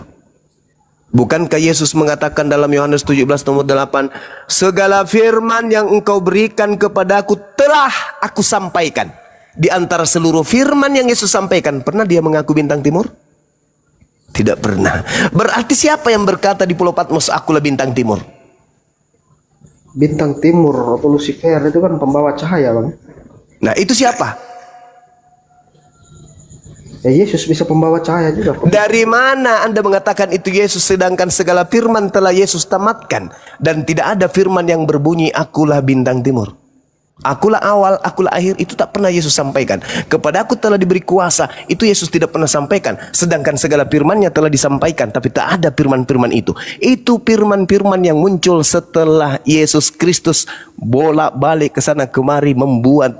Speaker 1: Bukankah Yesus mengatakan dalam Yohanes 17 nomor 8, segala firman yang engkau berikan kepadaku telah aku sampaikan. Di antara seluruh firman yang Yesus sampaikan, pernah dia mengaku bintang timur? Tidak pernah. Berarti siapa yang berkata di Pulau Patmos, akulah bintang timur?
Speaker 4: Bintang timur atau Lucifer itu kan pembawa cahaya, Bang.
Speaker 1: Nah, itu siapa?
Speaker 4: Ya, Yesus bisa pembawa cahaya juga.
Speaker 1: Dari mana Anda mengatakan itu Yesus, sedangkan segala firman telah Yesus tamatkan dan tidak ada firman yang berbunyi akulah bintang timur? Akulah awal, akulah akhir, itu tak pernah Yesus sampaikan. Kepada aku telah diberi kuasa, itu Yesus tidak pernah sampaikan. Sedangkan segala firman-Nya telah disampaikan, tapi tak ada firman-firman itu. Itu firman-firman yang muncul setelah Yesus Kristus bolak-balik ke sana kemari membuat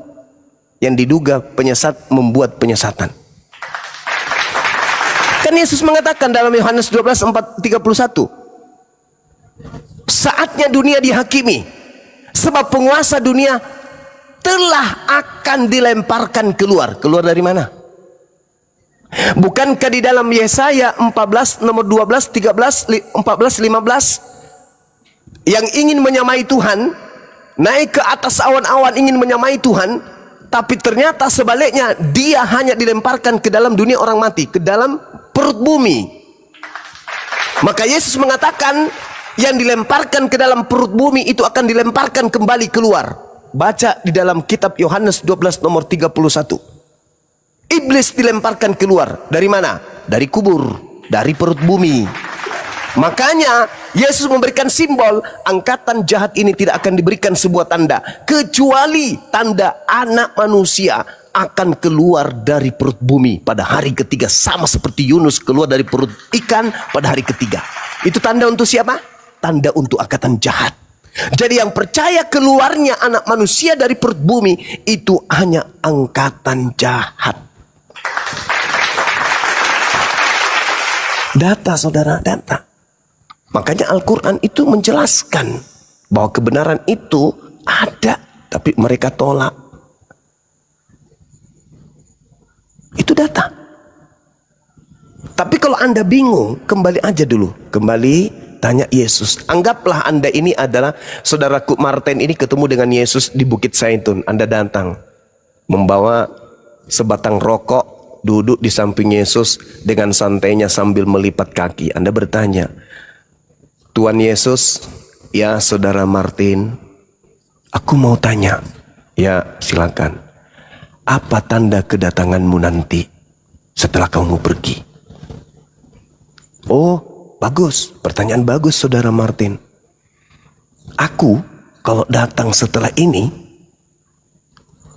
Speaker 1: yang diduga penyesat membuat penyesatan. Kan Yesus mengatakan dalam Yohanes 12:31, saatnya dunia dihakimi, sebab penguasa dunia telah akan dilemparkan keluar. Keluar dari mana? Bukankah di dalam Yesaya 14 nomor 12, 13, 14, 15 yang ingin menyamai Tuhan naik ke atas awan-awan ingin menyamai Tuhan, tapi ternyata sebaliknya dia hanya dilemparkan ke dalam dunia orang mati, ke dalam perut bumi. Maka Yesus mengatakan yang dilemparkan ke dalam perut bumi itu akan dilemparkan kembali keluar. Baca di dalam kitab Yohanes 12 nomor 31. Iblis dilemparkan keluar. Dari mana? Dari kubur, dari perut bumi. Makanya Yesus memberikan simbol angkatan jahat ini tidak akan diberikan sebuah tanda, kecuali tanda anak manusia akan keluar dari perut bumi pada hari ketiga, sama seperti Yunus keluar dari perut ikan pada hari ketiga. Itu tanda untuk siapa? Tanda untuk angkatan jahat. Jadi yang percaya keluarnya anak manusia dari perut bumi itu hanya angkatan jahat. Data saudara, data. Makanya Al-Quran itu menjelaskan bahwa kebenaran itu ada, tapi mereka tolak. Itu data. Tapi kalau Anda bingung, kembali aja dulu. Kembali tanya Yesus. Anggaplah Anda ini adalah saudaraku Martin ini ketemu dengan Yesus di Bukit Zaitun. Anda datang membawa sebatang rokok, duduk di samping Yesus dengan santainya sambil melipat kaki. Anda bertanya, Tuhan Yesus, ya saudara Martin, aku mau tanya. Ya silakan. Apa tanda kedatanganmu nanti setelah kamu pergi? Oh, bagus, pertanyaan bagus saudara Martin. Aku kalau datang setelah ini,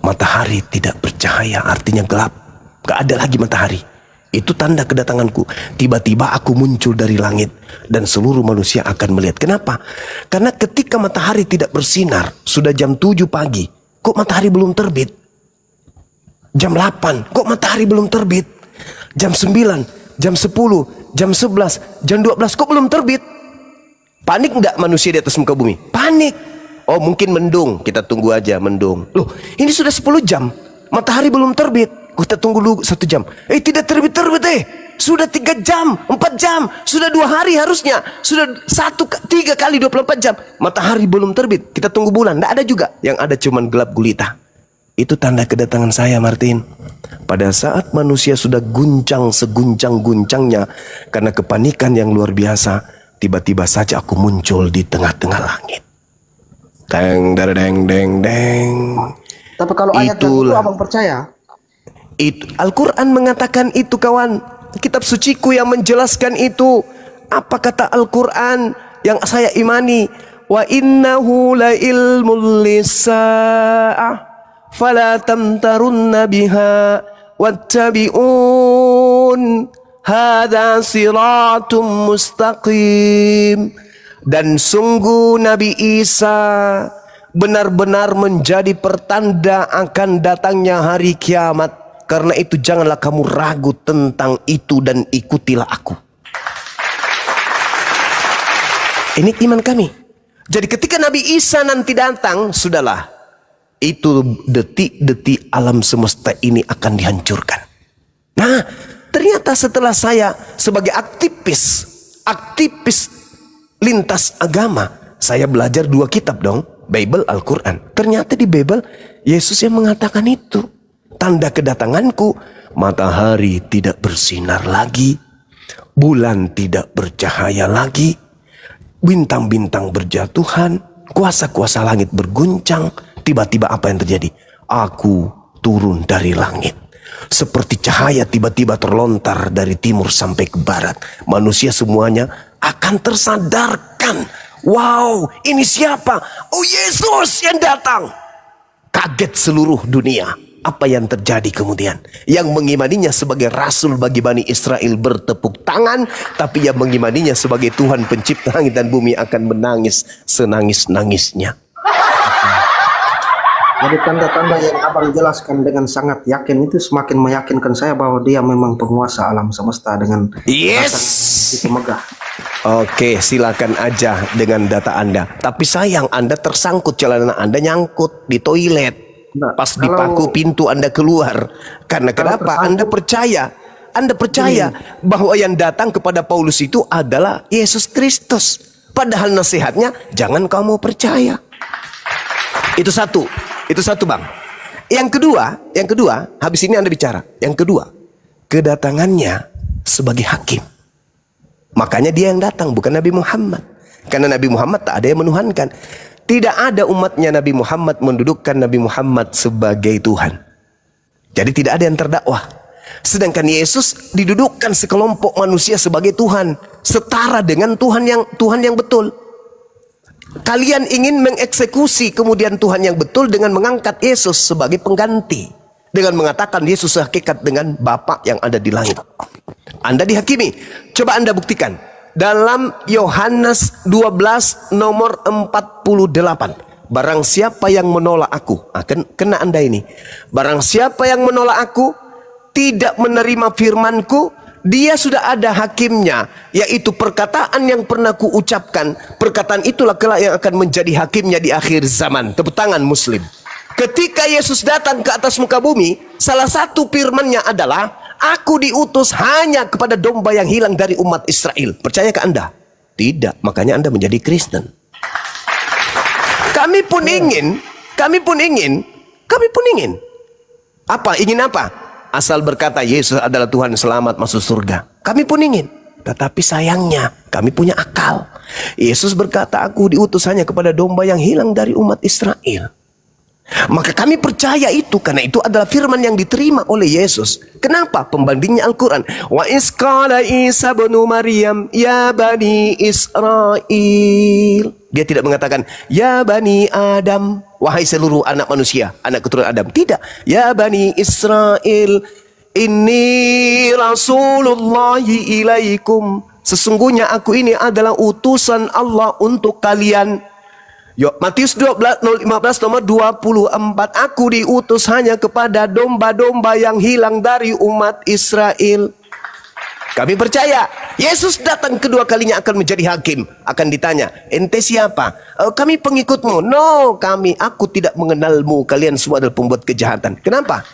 Speaker 1: matahari tidak bercahaya, artinya gelap, gak ada lagi matahari. Itu tanda kedatanganku. Tiba-tiba aku muncul dari langit dan seluruh manusia akan melihat. Kenapa? Karena ketika matahari tidak bersinar, sudah jam 7 pagi, kok matahari belum terbit? Jam 8, kok matahari belum terbit? Jam 9, jam 10, jam 11, jam 12, kok belum terbit? Panik enggak manusia di atas muka bumi? Panik. Oh mungkin mendung, kita tunggu aja mendung. Loh ini sudah 10 jam, matahari belum terbit. Kita tunggu dulu 1 jam. Tidak terbit-terbit Sudah 3 jam, 4 jam, sudah 2 hari harusnya. Sudah 3 kali 24 jam. Matahari belum terbit, kita tunggu bulan. Tidak ada juga, yang ada cuman gelap gulita. Itu tanda kedatangan saya Martin. Pada saat manusia sudah guncang seguncang-guncangnya karena kepanikan yang luar biasa, tiba-tiba saja aku muncul di tengah-tengah langit. Deng deng deng deng.
Speaker 4: Tapi kalau ayat itu abang percaya?
Speaker 1: Itu Al-Quran mengatakan itu kawan. Kitab suciku yang menjelaskan itu. Apa kata Al-Quran yang saya imani? Wa innahu la ilmul lisa'ah fala tamtarunna biha wattabi'un hadha siratum mustaqim. Dan sungguh Nabi Isa benar-benar menjadi pertanda akan datangnya hari kiamat. Karena itu janganlah kamu ragu tentang itu dan ikutilah aku. Ini iman kami. Jadi ketika Nabi Isa nanti datang, sudahlah. Itu detik-detik alam semesta ini akan dihancurkan. Nah, ternyata setelah saya sebagai aktivis lintas agama, saya belajar 2 kitab dong, Bible, Al-Quran. Ternyata di Bible, Yesus yang mengatakan itu. Tanda kedatanganku, matahari tidak bersinar lagi, bulan tidak bercahaya lagi, bintang-bintang berjatuhan, kuasa-kuasa langit berguncang. Tiba-tiba apa yang terjadi? Aku turun dari langit. Seperti cahaya tiba-tiba terlontar dari timur sampai ke barat. Manusia semuanya akan tersadarkan. Wow, ini siapa? Oh, Yesus yang datang. Kaget seluruh dunia. Apa yang terjadi kemudian? Yang mengimaninya sebagai rasul bagi Bani Israel bertepuk tangan, tapi yang mengimaninya sebagai Tuhan pencipta langit dan bumi akan menangis senangis-nangisnya.
Speaker 4: Jadi tanda-tanda yang abang jelaskan dengan sangat yakin itu semakin meyakinkan saya bahwa dia memang penguasa alam semesta dengan itu megah.
Speaker 1: Oke, silakan aja dengan data Anda. Tapi sayang, Anda tersangkut, celana Anda nyangkut di toilet.
Speaker 4: Nah,
Speaker 1: pas dipaku pintu Anda keluar. Karena kenapa? Anda percaya bahwa yang datang kepada Paulus itu adalah Yesus Kristus. Padahal nasihatnya jangan kamu percaya. Itu satu Bang. Yang kedua, habis ini Anda bicara. Yang kedua, kedatangannya sebagai hakim. Makanya dia yang datang, bukan Nabi Muhammad. Karena Nabi Muhammad tak ada yang menuhankan. Tidak ada umatnya Nabi Muhammad mendudukkan Nabi Muhammad sebagai Tuhan. Jadi tidak ada yang terdakwah. Sedangkan Yesus didudukkan sekelompok manusia sebagai Tuhan, setara dengan Tuhan yang betul. Kalian ingin mengeksekusi kemudian Tuhan yang betul dengan mengangkat Yesus sebagai pengganti, dengan mengatakan Yesus hakikat dengan Bapa yang ada di langit. Anda dihakimi. Coba Anda buktikan. Dalam Yohanes 12 nomor 48. Barang siapa yang menolak aku, akan kena Anda ini. Barang siapa yang menolak aku, tidak menerima firmanku, dia sudah ada hakimnya, yaitu perkataan yang pernah kuucapkan. Perkataan itulah kelak yang akan menjadi hakimnya di akhir zaman. Tepuk tangan Muslim. Ketika Yesus datang ke atas muka bumi, salah satu firman-Nya adalah, aku diutus hanya kepada domba yang hilang dari umat Israel. Percayakah Anda? Tidak, makanya Anda menjadi Kristen. Kami pun ingin. Apa? Ingin apa? Asal berkata Yesus adalah Tuhan, selamat masuk surga. Kami pun ingin. Tetapi sayangnya kami punya akal. Yesus berkata, aku diutus hanya kepada domba yang hilang dari umat Israel. Maka kami percaya itu, karena itu adalah firman yang diterima oleh Yesus. Kenapa? Pembandingnya Al-Quran. Wa isqala Isa bin Maryam ya bani Israel. Dia tidak mengatakan ya bani Adam, wahai seluruh anak manusia, anak keturunan Adam. Tidak. Ya bani Israel, inni rasulullahi ilaikum. Sesungguhnya aku ini adalah utusan Allah untuk kalian. Matius 15 nomor 24. Aku diutus hanya kepada domba-domba yang hilang dari umat Israel. Kami percaya Yesus datang kedua kalinya akan menjadi hakim. Akan ditanya, ente siapa? Kami pengikutmu. No, aku tidak mengenalmu. Kalian semua adalah pembuat kejahatan. Kenapa?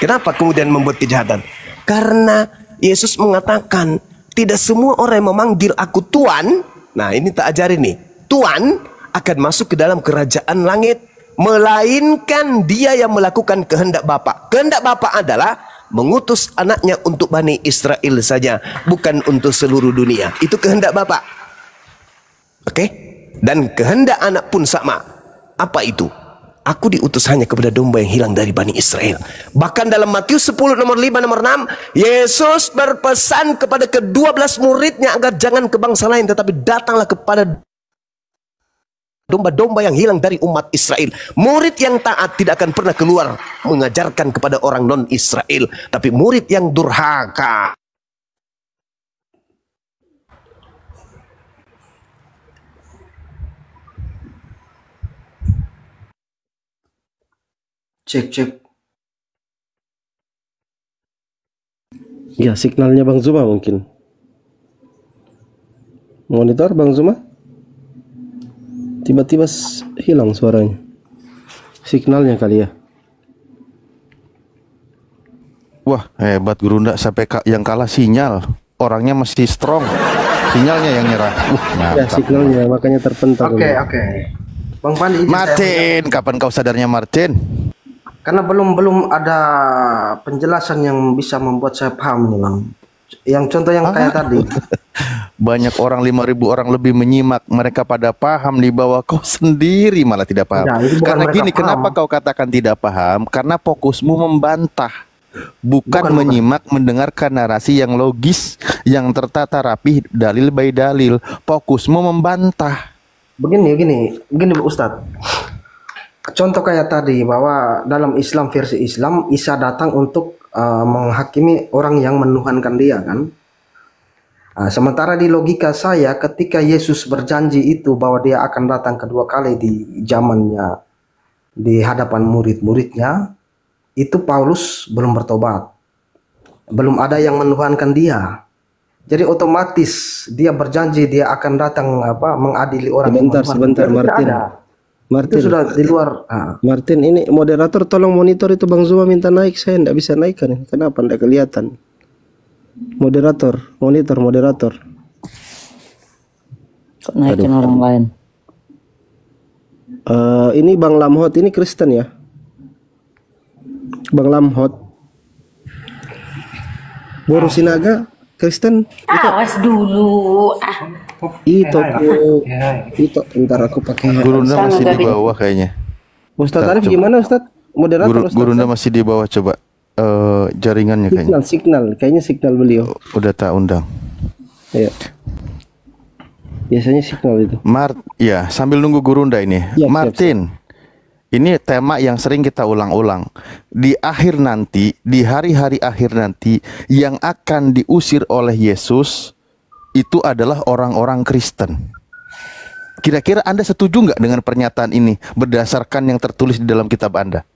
Speaker 1: Kenapa kemudian membuat kejahatan? Karena Yesus mengatakan, tidak semua orang yang memanggil aku Tuhan. Nah, ini tak ajarin nih. Tuhan akan masuk ke dalam kerajaan langit, melainkan dia yang melakukan kehendak Bapa. Kehendak Bapa adalah mengutus anaknya untuk Bani Israel saja, bukan untuk seluruh dunia. Itu kehendak Bapa. Oke? Dan kehendak anak pun sama. Apa itu? Aku diutus hanya kepada domba yang hilang dari Bani Israel. Bahkan dalam Matius 10 nomor 5 nomor 6, Yesus berpesan kepada ke-12 muridnya agar jangan ke bangsa lain, tetapi datanglah kepada domba-domba yang hilang dari umat Israel. Murid yang taat tidak akan pernah keluar mengajarkan kepada orang non-Israel. Tapi murid yang durhaka,
Speaker 4: Cek.
Speaker 6: Ya, signalnya Bang Zuma mungkin. Monitor Bang Zuma? Tiba-tiba hilang suaranya. Signalnya kali ya.
Speaker 7: Wah, hebat Gurunda, sampai yang kalah sinyal. Orangnya masih strong. Sinyalnya yang nyerah.
Speaker 6: Ya, signalnya makanya terpental.
Speaker 4: Oke. Bang Pandi,
Speaker 7: Martin, kapan kau sadarnya Martin?
Speaker 4: Karena belum ada penjelasan yang bisa membuat saya paham nih Bang. Yang contoh yang kayak tadi.
Speaker 7: Banyak orang, 5.000 orang lebih menyimak. Mereka pada paham, di bawah kau sendiri malah tidak paham.
Speaker 4: Ya,
Speaker 7: karena gini,
Speaker 4: paham.
Speaker 7: kenapa kau katakan tidak paham? Karena fokusmu membantah, bukan menyimak, mendengarkan narasi yang logis, yang tertata rapi, dalil by dalil. Fokusmu membantah.
Speaker 4: Begini Ustadz. Contoh kayak tadi bahwa dalam Islam versi Islam Isa datang untuk menghakimi orang yang menuhankan dia kan. Sementara di logika saya ketika Yesus berjanji itu bahwa dia akan datang kedua kali di zamannya di hadapan murid-muridnya, itu Paulus belum bertobat. Belum ada yang menuhankan dia. Jadi otomatis dia berjanji dia akan datang mengadili orang.
Speaker 6: Sebentar Martin. Martin
Speaker 4: Itu sudah di luar.
Speaker 6: Martin, ini moderator tolong monitor itu Bang Zuma minta naik, saya enggak bisa naikkan. Kenapa enggak kelihatan? Moderator, moderator.
Speaker 8: Kok naikin orang lain?
Speaker 6: Ini Bang Lamhot, ini Kristen ya? Bang Lamhot. Boru Sinaga, Kristen?
Speaker 8: Awas dulu.
Speaker 6: Itu ntar aku pakai.
Speaker 7: Gurunda masih di bawah kayaknya.
Speaker 6: Ustadz Arif gimana Ustadz? Moderator
Speaker 7: Gurunda masih di bawah, coba jaringannya kayaknya.
Speaker 6: Kayaknya signal beliau.
Speaker 7: Udah tak undang.
Speaker 6: Iya. Biasanya signal itu.
Speaker 7: Ya, sambil nunggu Gurunda ini.
Speaker 6: Ya,
Speaker 7: Martin. Ini tema yang sering kita ulang-ulang. Di akhir nanti, di hari-hari akhir nanti, yang akan diusir oleh Yesus itu adalah orang-orang Kristen. Kira-kira Anda setuju nggak dengan pernyataan ini berdasarkan yang tertulis di dalam kitab Anda?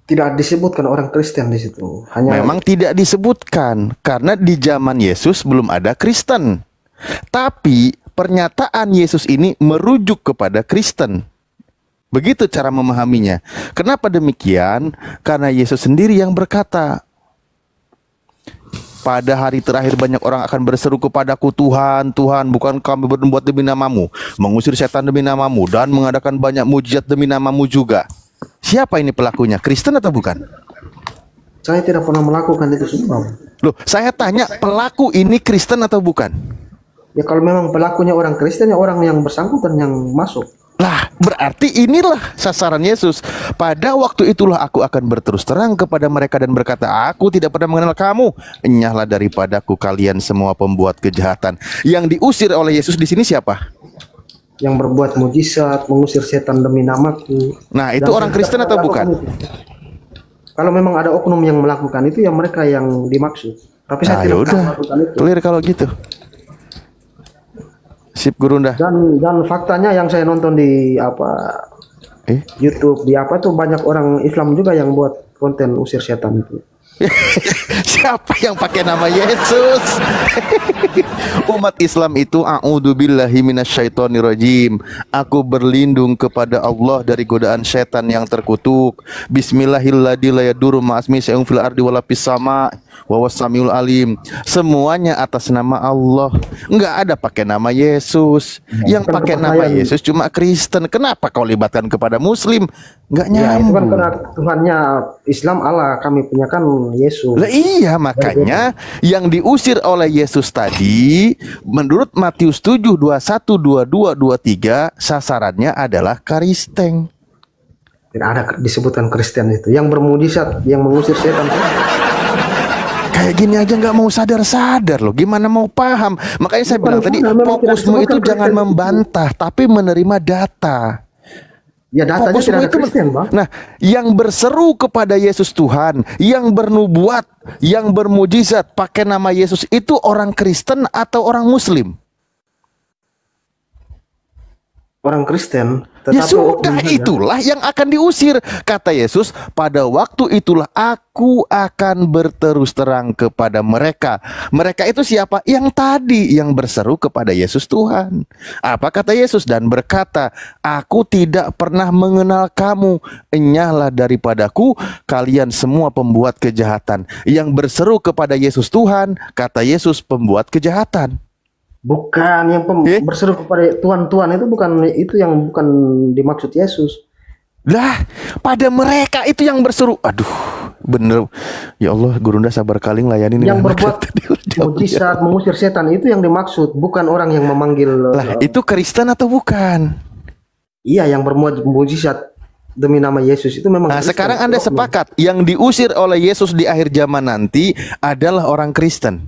Speaker 4: Tidak disebutkan orang Kristen di situ.
Speaker 7: Memang tidak disebutkan karena di zaman Yesus belum ada Kristen. Tapi pernyataan Yesus ini merujuk kepada Kristen. Begitu cara memahaminya. Kenapa demikian? Karena Yesus sendiri yang berkata, pada hari terakhir banyak orang akan berseru kepadaku, Tuhan, Tuhan, bukan kami berbuat demi namamu, mengusir setan demi namamu, dan mengadakan banyak mujizat demi namamu juga. Siapa ini pelakunya? Kristen atau bukan?
Speaker 4: Saya tidak pernah melakukan itu semua.
Speaker 7: Loh, saya tanya, pelaku ini Kristen atau bukan?
Speaker 4: Ya kalau memang pelakunya orang Kristen, ya orang yang bersangkutan yang masuk.
Speaker 7: Lah, berarti inilah sasaran Yesus. Pada waktu itulah aku akan berterus terang kepada mereka dan berkata, aku tidak pernah mengenal kamu. Enyahlah daripadaku kalian semua pembuat kejahatan. Yang diusir oleh Yesus di sini siapa?
Speaker 4: Yang berbuat mujizat, mengusir setan demi namaku.
Speaker 7: Nah, itu orang Kristen atau bukan?
Speaker 4: Kalau memang ada oknum yang melakukan itu, ya mereka yang dimaksud. Tapi saya tidak pernah melakukan itu.
Speaker 7: Clear kalau gitu. Sip Gurunda.
Speaker 4: Dan faktanya yang saya nonton di YouTube di tuh banyak orang Islam juga yang buat konten usir setan itu.
Speaker 7: Siapa yang pakai nama Yesus? Umat Islam itu a'udzubillahi minasyaitonirrajim. Aku berlindung kepada Allah dari godaan setan yang terkutuk. Bismillahilladzi la yadurru ma'asmi syai'un fil ardi wala fis sama' wa huwas samiul alim. Semuanya atas nama Allah. Enggak ada pakai nama Yesus. Yang pakai nama Yesus cuma Kristen. Kenapa kau libatkan kepada Muslim? Enggak nyambung.
Speaker 4: Ya, itu kan karena Tuhannya Islam Allah, kami punya kan Yesus.
Speaker 7: Lah iya, makanya yang diusir oleh Yesus tadi menurut Matius 7, 21, 22, 23 sasarannya adalah Kristen.
Speaker 4: Tidak ada disebutkan Kristen itu. Yang bermujizat, yang mengusir setan.
Speaker 7: Kayak gini aja nggak mau sadar-sadar loh. Gimana mau paham? Makanya saya bilang tadi, fokusmu itu jangan membantah, tapi menerima data.
Speaker 4: Ya datanya tidak ada Kristen, Bang.
Speaker 7: Nah, yang berseru kepada Yesus Tuhan, yang bernubuat, yang bermujizat pakai nama Yesus itu orang Kristen atau orang Muslim?
Speaker 4: Orang Kristen.
Speaker 7: Ya sudah, itulah yang akan diusir. Kata Yesus, pada waktu itulah aku akan berterus terang kepada mereka. Mereka itu siapa? Yang tadi yang berseru kepada Yesus Tuhan. Apa kata Yesus? Dan berkata, aku tidak pernah mengenal kamu. Enyahlah daripadaku kalian semua pembuat kejahatan. Yang berseru kepada Yesus Tuhan, kata Yesus, pembuat kejahatan.
Speaker 4: Bukan yang berseru kepada Tuhan itu bukan dimaksud Yesus.
Speaker 7: Lah, pada mereka itu yang berseru. Aduh, bener. Ya Allah, Gurunda sabar kali ngelayanin
Speaker 4: yang berbuat mujizat, mengusir setan itu yang dimaksud, bukan orang yang memanggil.
Speaker 7: Lah, itu Kristen atau bukan?
Speaker 4: Iya, yang berbuat mujizat demi nama Yesus itu memang.
Speaker 7: Nah,
Speaker 4: Kristen.
Speaker 7: sekarang Anda sepakat yang diusir oleh Yesus di akhir zaman nanti adalah orang Kristen?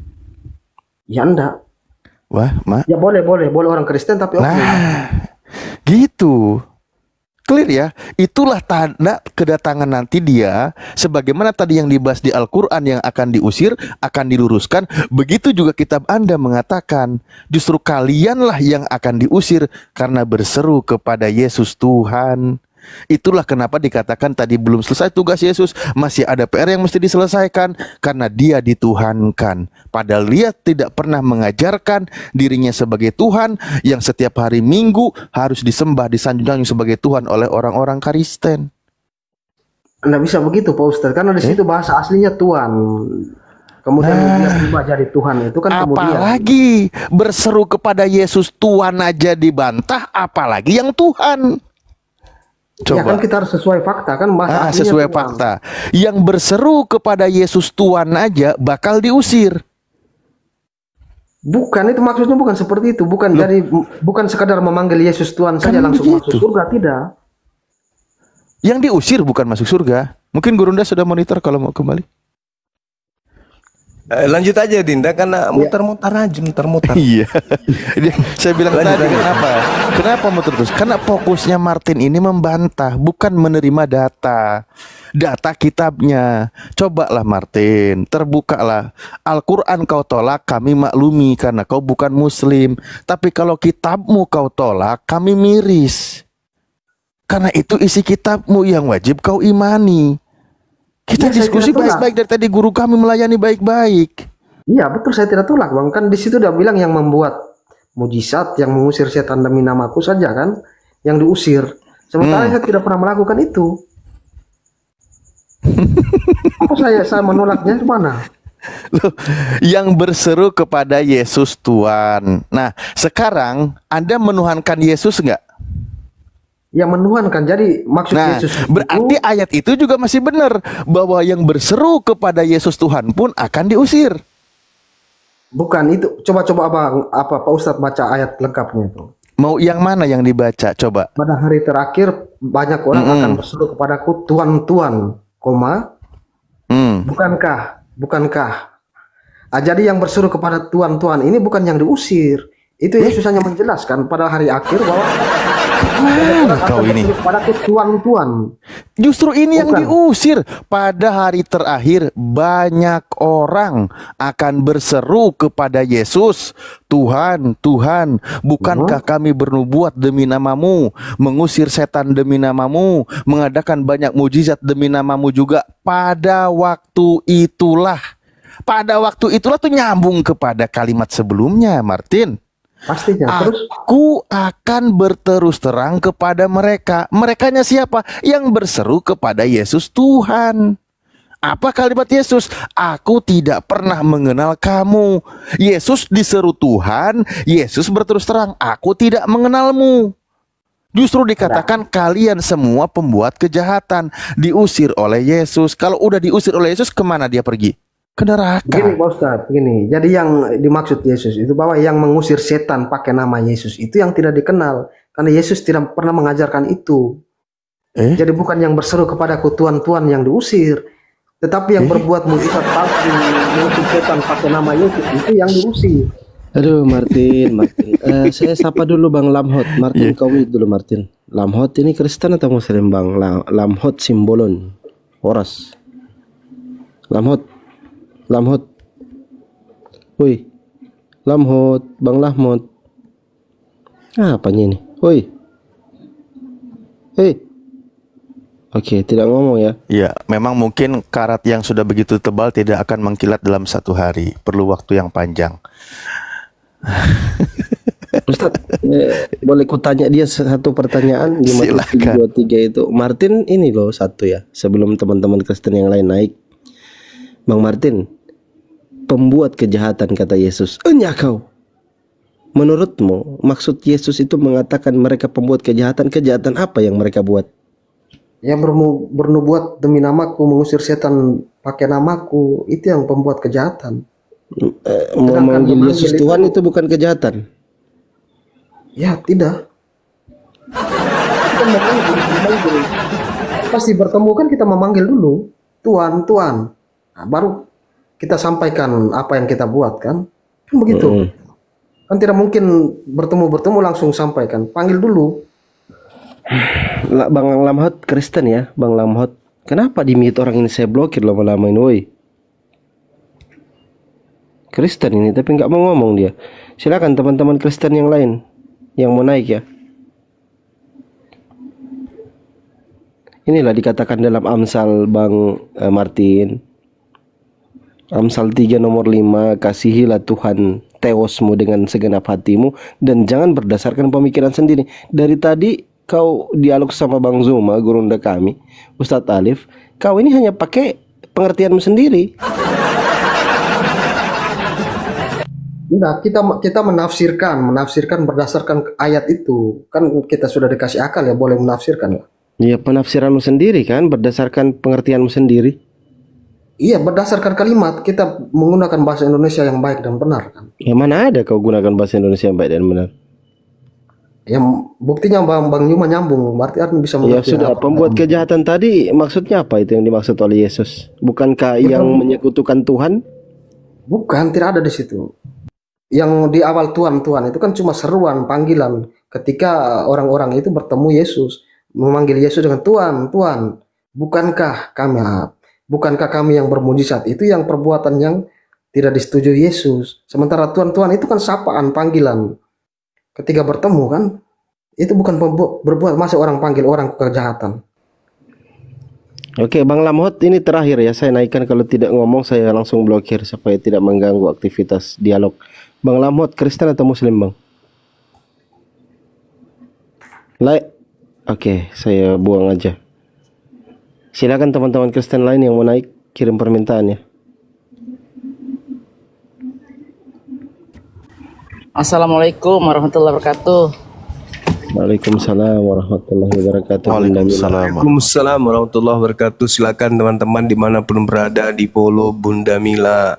Speaker 4: Ya enggak.
Speaker 7: Wah,
Speaker 4: Ya boleh orang Kristen tapi
Speaker 7: nah, gitu. Clear ya? Itulah tanda kedatangan nanti dia. Sebagaimana tadi yang dibahas di Al-Quran yang akan diusir, akan diluruskan. Begitu juga kitab Anda mengatakan, justru kalianlah yang akan diusir karena berseru kepada Yesus Tuhan. Itulah kenapa dikatakan tadi belum selesai tugas Yesus, masih ada PR yang mesti diselesaikan karena dia dituhankan. Padahal dia tidak pernah mengajarkan dirinya sebagai Tuhan yang setiap hari Minggu harus disembah, disanjung sebagai Tuhan oleh orang-orang Kristen.
Speaker 4: Nggak bisa begitu Pak Ustadz, karena di situ bahasa aslinya Tuhan. Kemudian dia berubah jadi Tuhan itu kan kemudian.
Speaker 7: Apalagi berseru kepada Yesus Tuhan aja dibantah, apalagi yang Tuhan. Coba.
Speaker 4: Ya kan kita harus sesuai fakta kan bahasa aslinya
Speaker 7: sesuai
Speaker 4: Tuhan.
Speaker 7: fakta. Yang berseru kepada Yesus Tuhan aja bakal diusir.
Speaker 4: Bukan, itu maksudnya bukan seperti itu. Bukan jadi bukan sekadar memanggil Yesus Tuhan saja langsung masuk surga, tidak.
Speaker 7: Yang diusir bukan masuk surga. Mungkin Gurunda sudah monitor kalau mau kembali.
Speaker 1: Lanjut aja Dinda, karena muter-muter aja, muter-muter.
Speaker 7: Iya. Saya bilang tadi kenapa? Kenapa muter terus? Karena fokusnya Martin ini membantah, bukan menerima data. Data kitabnya. Cobalah Martin, terbukalah. Al-Quran kau tolak, kami maklumi karena kau bukan muslim. Tapi kalau kitabmu kau tolak, kami miris. Karena itu isi kitabmu yang wajib kau imani. Kita diskusi baik-baik dari tadi, guru kami melayani baik-baik.
Speaker 4: Iya betul, saya tidak tolak Bang. Kan di situ udah bilang yang membuat mujizat, yang mengusir setan demi namaku saja kan, yang diusir. Sementara saya tidak pernah melakukan itu. Apa saya menolaknya kemana?
Speaker 7: Loh, yang berseru kepada Yesus Tuhan. Nah, sekarang Anda menuhankan Yesus enggak?
Speaker 4: Yang menuhankan, jadi maksud Yesus itu,
Speaker 7: berarti ayat itu juga masih benar bahwa yang berseru kepada Yesus Tuhan pun akan diusir.
Speaker 4: Bukan itu, coba apa Pak Ustadz baca ayat lengkapnya itu.
Speaker 7: Mau yang mana yang dibaca? Coba.
Speaker 4: Pada hari terakhir banyak orang akan berseru kepadaku Tuhan Tuhan, bukankah? Jadi yang berseru kepada Tuhan Tuhan ini bukan yang diusir. Itu Yesus hanya menjelaskan pada hari akhir bahwa
Speaker 7: kau ini
Speaker 4: Tuhan.
Speaker 7: Justru ini yang diusir. Pada hari terakhir banyak orang akan berseru kepada Yesus, Tuhan, Tuhan, bukankah kami bernubuat demi namamu, mengusir setan demi namamu, mengadakan banyak mujizat demi namamu juga. Pada waktu itulah tuh nyambung kepada kalimat sebelumnya, Martin.
Speaker 4: Pastinya. Terus
Speaker 7: aku akan berterus terang kepada mereka. Merekanya siapa? Yang berseru kepada Yesus Tuhan. Apa kalimat Yesus? Aku tidak pernah mengenal kamu. Yesus diseru Tuhan. Yesus berterus terang, aku tidak mengenalmu. Justru dikatakan kalian semua pembuat kejahatan, diusir oleh Yesus. Kalau udah diusir oleh Yesus, kemana dia pergi? Ke neraka.
Speaker 4: Gini Pak Ustadz, gini. Jadi yang dimaksud Yesus itu bahwa yang mengusir setan pakai nama Yesus itu yang tidak dikenal. Karena Yesus tidak pernah mengajarkan itu. Jadi bukan yang berseru kepadaku Tuhan Tuhan yang diusir, tetapi yang berbuat mujizat palsu, mengusir setan pakai nama Yesus itu yang diusir.
Speaker 6: Aduh Martin. Saya sapa dulu Bang Lamhot. Martin kau dulu Martin. Lamhot ini Kristen atau Muslim Bang? Lamhot Simbolon Horas. Lamhot. Woi. Lamhot, Bang Lamhot. Apanya ini? Woi. Oke, tidak ngomong ya.
Speaker 7: Ya, memang mungkin karat yang sudah begitu tebal tidak akan mengkilat dalam satu hari. Perlu waktu yang panjang.
Speaker 6: Ustaz, boleh kutanya dia satu pertanyaan di Matius 23 itu. Martin ini loh satu ya, sebelum teman-teman Kristen yang lain naik. Bang Martin, pembuat kejahatan kata Yesus. Kau. Menurutmu maksud Yesus itu mengatakan mereka pembuat kejahatan apa yang mereka buat?
Speaker 4: Yang bernubuat demi namaku, mengusir setan pakai namaku, itu yang pembuat kejahatan.
Speaker 6: Memanggil Yesus Tuhan itu bukan kejahatan?
Speaker 4: Ya tidak. Kita memanggil. Pasti bertemu kan kita memanggil dulu Tuhan. Nah, baru kita sampaikan apa yang kita buat kan begitu. Kan tidak mungkin bertemu langsung sampaikan, panggil dulu.
Speaker 6: Bang Lamhot Kristen ya, Bang Lamhot. Kenapa di mute orang ini saya blokir lama-lama ini, woi? Kristen ini tapi nggak mau ngomong dia. Silakan teman-teman Kristen yang lain yang mau naik ya. Inilah dikatakan dalam Amsal Bang Martin. Amsal 3 nomor 5, kasihilah Tuhan teosmu dengan segenap hatimu dan jangan berdasarkan pemikiran sendiri. Dari tadi kau dialog sama Bang Zuma, gurunda kami, Ustadz Alif, kau ini hanya pakai pengertianmu sendiri.
Speaker 4: Enggak, kita menafsirkan berdasarkan ayat itu. Kan kita sudah dikasih akal ya, boleh menafsirkan ya.
Speaker 6: Iya, penafsiranmu sendiri kan, berdasarkan pengertianmu sendiri.
Speaker 4: Iya, berdasarkan kalimat kita menggunakan bahasa Indonesia yang baik dan benar kan.
Speaker 6: Ya mana ada kau gunakan bahasa Indonesia yang baik dan benar?
Speaker 4: Yang buktinya Bang Yuma nyambung, berarti Artin bisa
Speaker 6: Ya
Speaker 4: mengerti.
Speaker 6: sudah, pembuat kejahatan tadi maksudnya apa itu yang dimaksud oleh Yesus? Bukankah yang menyekutukan Tuhan?
Speaker 4: Bukan, tidak ada di situ. Yang di awal Tuhan itu kan cuma seruan, panggilan ketika orang-orang itu bertemu Yesus, memanggil Yesus dengan Tuhan, Tuhan, bukankah kami yang bermujizat? Itu yang perbuatan yang tidak disetujui Yesus. Sementara Tuhan itu kan sapaan, panggilan. Ketika bertemu kan, itu bukan berbuat, masa orang panggil orang ke kejahatan.
Speaker 6: Oke, Bang Lamhot, ini terakhir ya, saya naikkan, kalau tidak ngomong saya langsung blokir supaya tidak mengganggu aktivitas dialog. Bang Lamhot, Kristen atau Muslim, Bang? Oke, saya buang aja. Silakan teman-teman Kristen lain yang mau naik, kirim permintaannya.
Speaker 8: Assalamualaikum warahmatullahi wabarakatuh.
Speaker 6: Waalaikumsalam warahmatullahi wabarakatuh.
Speaker 1: Waalaikumsalam warahmatullahi wabarakatuh. Silakan teman-teman dimanapun berada di follow Bunda Mila,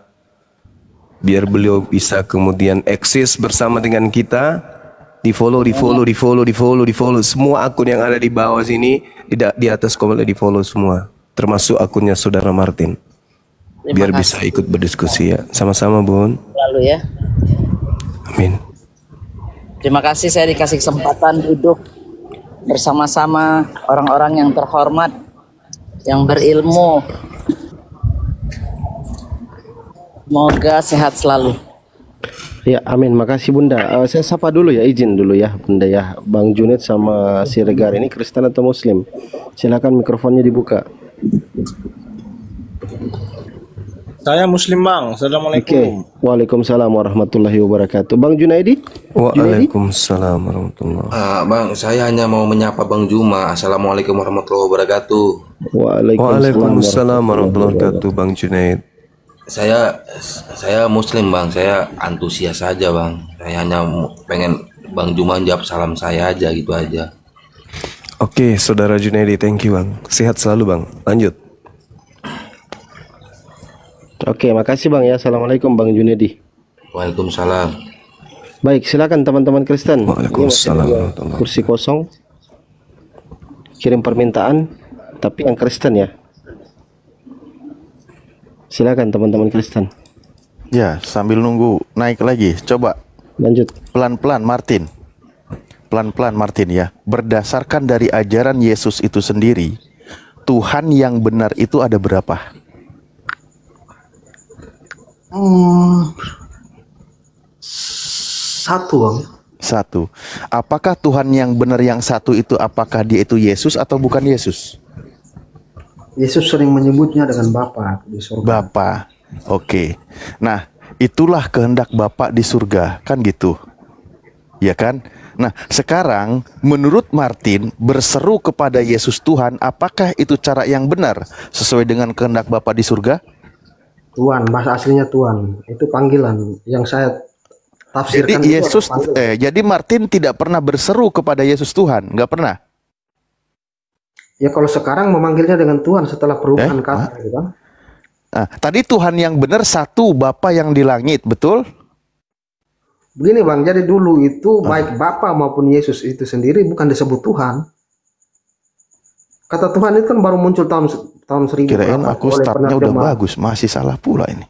Speaker 1: biar beliau bisa kemudian eksis bersama dengan kita. Di follow semua akun yang ada di bawah sini, di atas komen di follow semua, termasuk akunnya Saudara Martin, biar bisa ikut berdiskusi ya. Sama-sama Bun.
Speaker 8: Lalu ya.
Speaker 1: Amin.
Speaker 8: Terima kasih saya dikasih kesempatan duduk bersama-sama orang-orang yang terhormat, yang berilmu. Semoga sehat selalu.
Speaker 6: Ya, amin. Makasih Bunda. Saya sapa dulu ya, izin dulu ya Bunda ya. Bang Junid sama Siregar ini Kristen atau Muslim? Silakan mikrofonnya dibuka.
Speaker 9: Saya Muslim Bang. Assalamualaikum.
Speaker 6: Oke. Waalaikumsalam warahmatullahi wabarakatuh. Bang Junaidi?
Speaker 1: Waalaikumsalam warahmatullahi wabarakatuh.
Speaker 10: Bang, saya hanya mau menyapa Bang Juma. Assalamualaikum warahmatullahi wabarakatuh.
Speaker 1: Waalaikumsalam warahmatullahi wabarakatuh, Bang Junaid.
Speaker 10: Saya Muslim Bang, saya antusias saja Bang. Saya hanya pengen Bang Juma jawab salam saya aja, gitu aja.
Speaker 1: Oke, Saudara Junaidi, thank you Bang. Sehat selalu Bang. Lanjut.
Speaker 6: Oke, makasih Bang ya. Assalamualaikum Bang Junaidi.
Speaker 10: Waalaikumsalam.
Speaker 6: Baik, silakan teman-teman Kristen.
Speaker 1: Waalaikumsalam.
Speaker 6: Kursi kosong. Kirim permintaan, tapi yang Kristen ya. Silakan teman-teman Kristen.
Speaker 7: Ya, sambil nunggu naik lagi, coba
Speaker 6: lanjut
Speaker 7: pelan-pelan Martin. Pelan-pelan Martin ya. Berdasarkan dari ajaran Yesus itu sendiri, Tuhan yang benar itu ada berapa?
Speaker 4: Satu Bang.
Speaker 7: Satu. Apakah Tuhan yang benar yang satu itu, apakah dia itu Yesus atau bukan Yesus?
Speaker 4: Yesus sering menyebutnya dengan Bapa di surga.
Speaker 7: Bapa. Oke. Nah, itulah kehendak Bapa di surga, kan gitu. Ya kan? Nah, sekarang menurut Martin, berseru kepada Yesus Tuhan, apakah itu cara yang benar sesuai dengan kehendak Bapa di surga?
Speaker 4: Tuhan, bahasa aslinya Tuhan. Itu panggilan yang saya tafsirkan.
Speaker 7: Jadi Yesus, jadi Martin tidak pernah berseru kepada Yesus Tuhan, nggak pernah.
Speaker 4: Ya kalau sekarang memanggilnya dengan Tuhan setelah perubahan kata, gitu kan?
Speaker 7: Nah, tadi Tuhan yang benar satu, Bapa yang di langit, betul?
Speaker 4: Begini Bang, jadi dulu itu baik Bapa maupun Yesus itu sendiri bukan disebut Tuhan. Kata Tuhan itu kan baru muncul tahun 1000.
Speaker 7: Kirain aku startnya udah bagus, masih salah pula ini.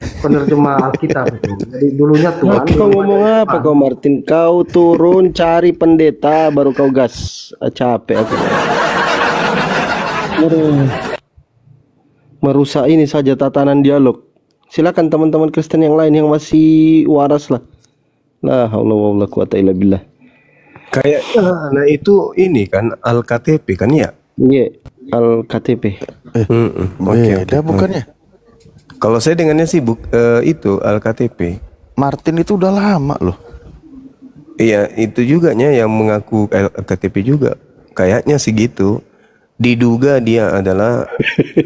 Speaker 4: penerjemah Alkitab itu. Jadi dulunya Tuhan.
Speaker 6: Kau ngomong apa kau Martin? Kau turun cari pendeta baru kau gas. Capek aku. Merusak ini saja tatanan dialog. Silakan teman-teman Kristen yang lain yang masih waras lah. La haula wala quwata illa billah.
Speaker 1: Kayak nah itu ini kan Al-KTP kan ya?
Speaker 6: Iya, Al-KTP.
Speaker 7: Beda bukannya?
Speaker 1: Kalau saya dengannya sih itu Al-KTP.
Speaker 7: Martin itu udah lama loh.
Speaker 1: Iya, itu juga yang mengaku Al-KTP juga. Kayaknya sih gitu. Diduga dia adalah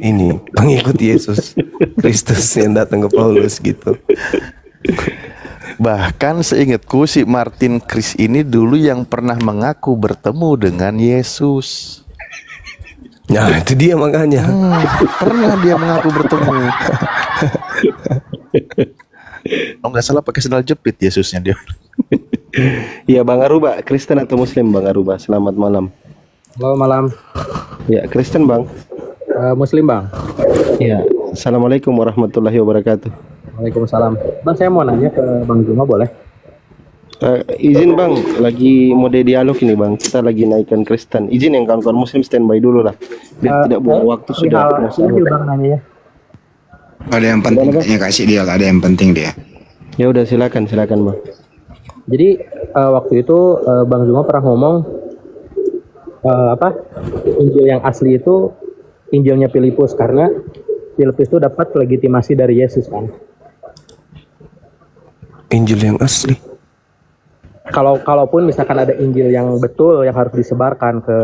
Speaker 1: ini pengikut Yesus Kristus yang datang ke Paulus gitu.
Speaker 7: Bahkan seingatku si Martin Kris ini dulu yang pernah mengaku bertemu dengan Yesus.
Speaker 1: Nah itu dia makanya.
Speaker 7: Pernah dia mengaku bertemu. Kalau nggak salah pakai sandal jepit Yesusnya dia.
Speaker 6: Iya Bang Aruba, Kristen atau Muslim Bang Aruba? Selamat malam.
Speaker 11: Halo malam.
Speaker 6: Ya Kristen Bang.
Speaker 11: Muslim Bang.
Speaker 6: Ya. Assalamualaikum warahmatullahi wabarakatuh.
Speaker 11: Waalaikumsalam. Bang saya mau nanya ke Bang Juma boleh?
Speaker 6: Izin Bang, lagi mode dialog ini Bang. Kita lagi naikkan Kristen. Izin yang kawan-kawan Muslim standby dulu lah. Biar tidak buang waktu sudah.
Speaker 11: Bang nanya ya.
Speaker 12: Ada yang penting ya kasih dia, ada yang penting dia.
Speaker 6: Ya udah silakan Bang.
Speaker 11: Jadi waktu itu Bang Juma pernah ngomong Injil yang asli itu Injilnya Filipus karena Filipus itu dapat legitimasi dari Yesus kan.
Speaker 1: Injil yang asli.
Speaker 11: Kalaupun misalkan ada Injil yang betul yang harus disebarkan ke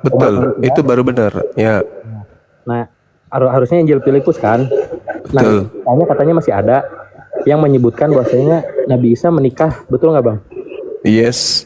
Speaker 1: betul itu baru benar ya.
Speaker 11: Nah harusnya Injil Filipus kan. Nah katanya masih ada yang menyebutkan bahwasanya Nabi Isa menikah, betul nggak Bang?
Speaker 1: Yes.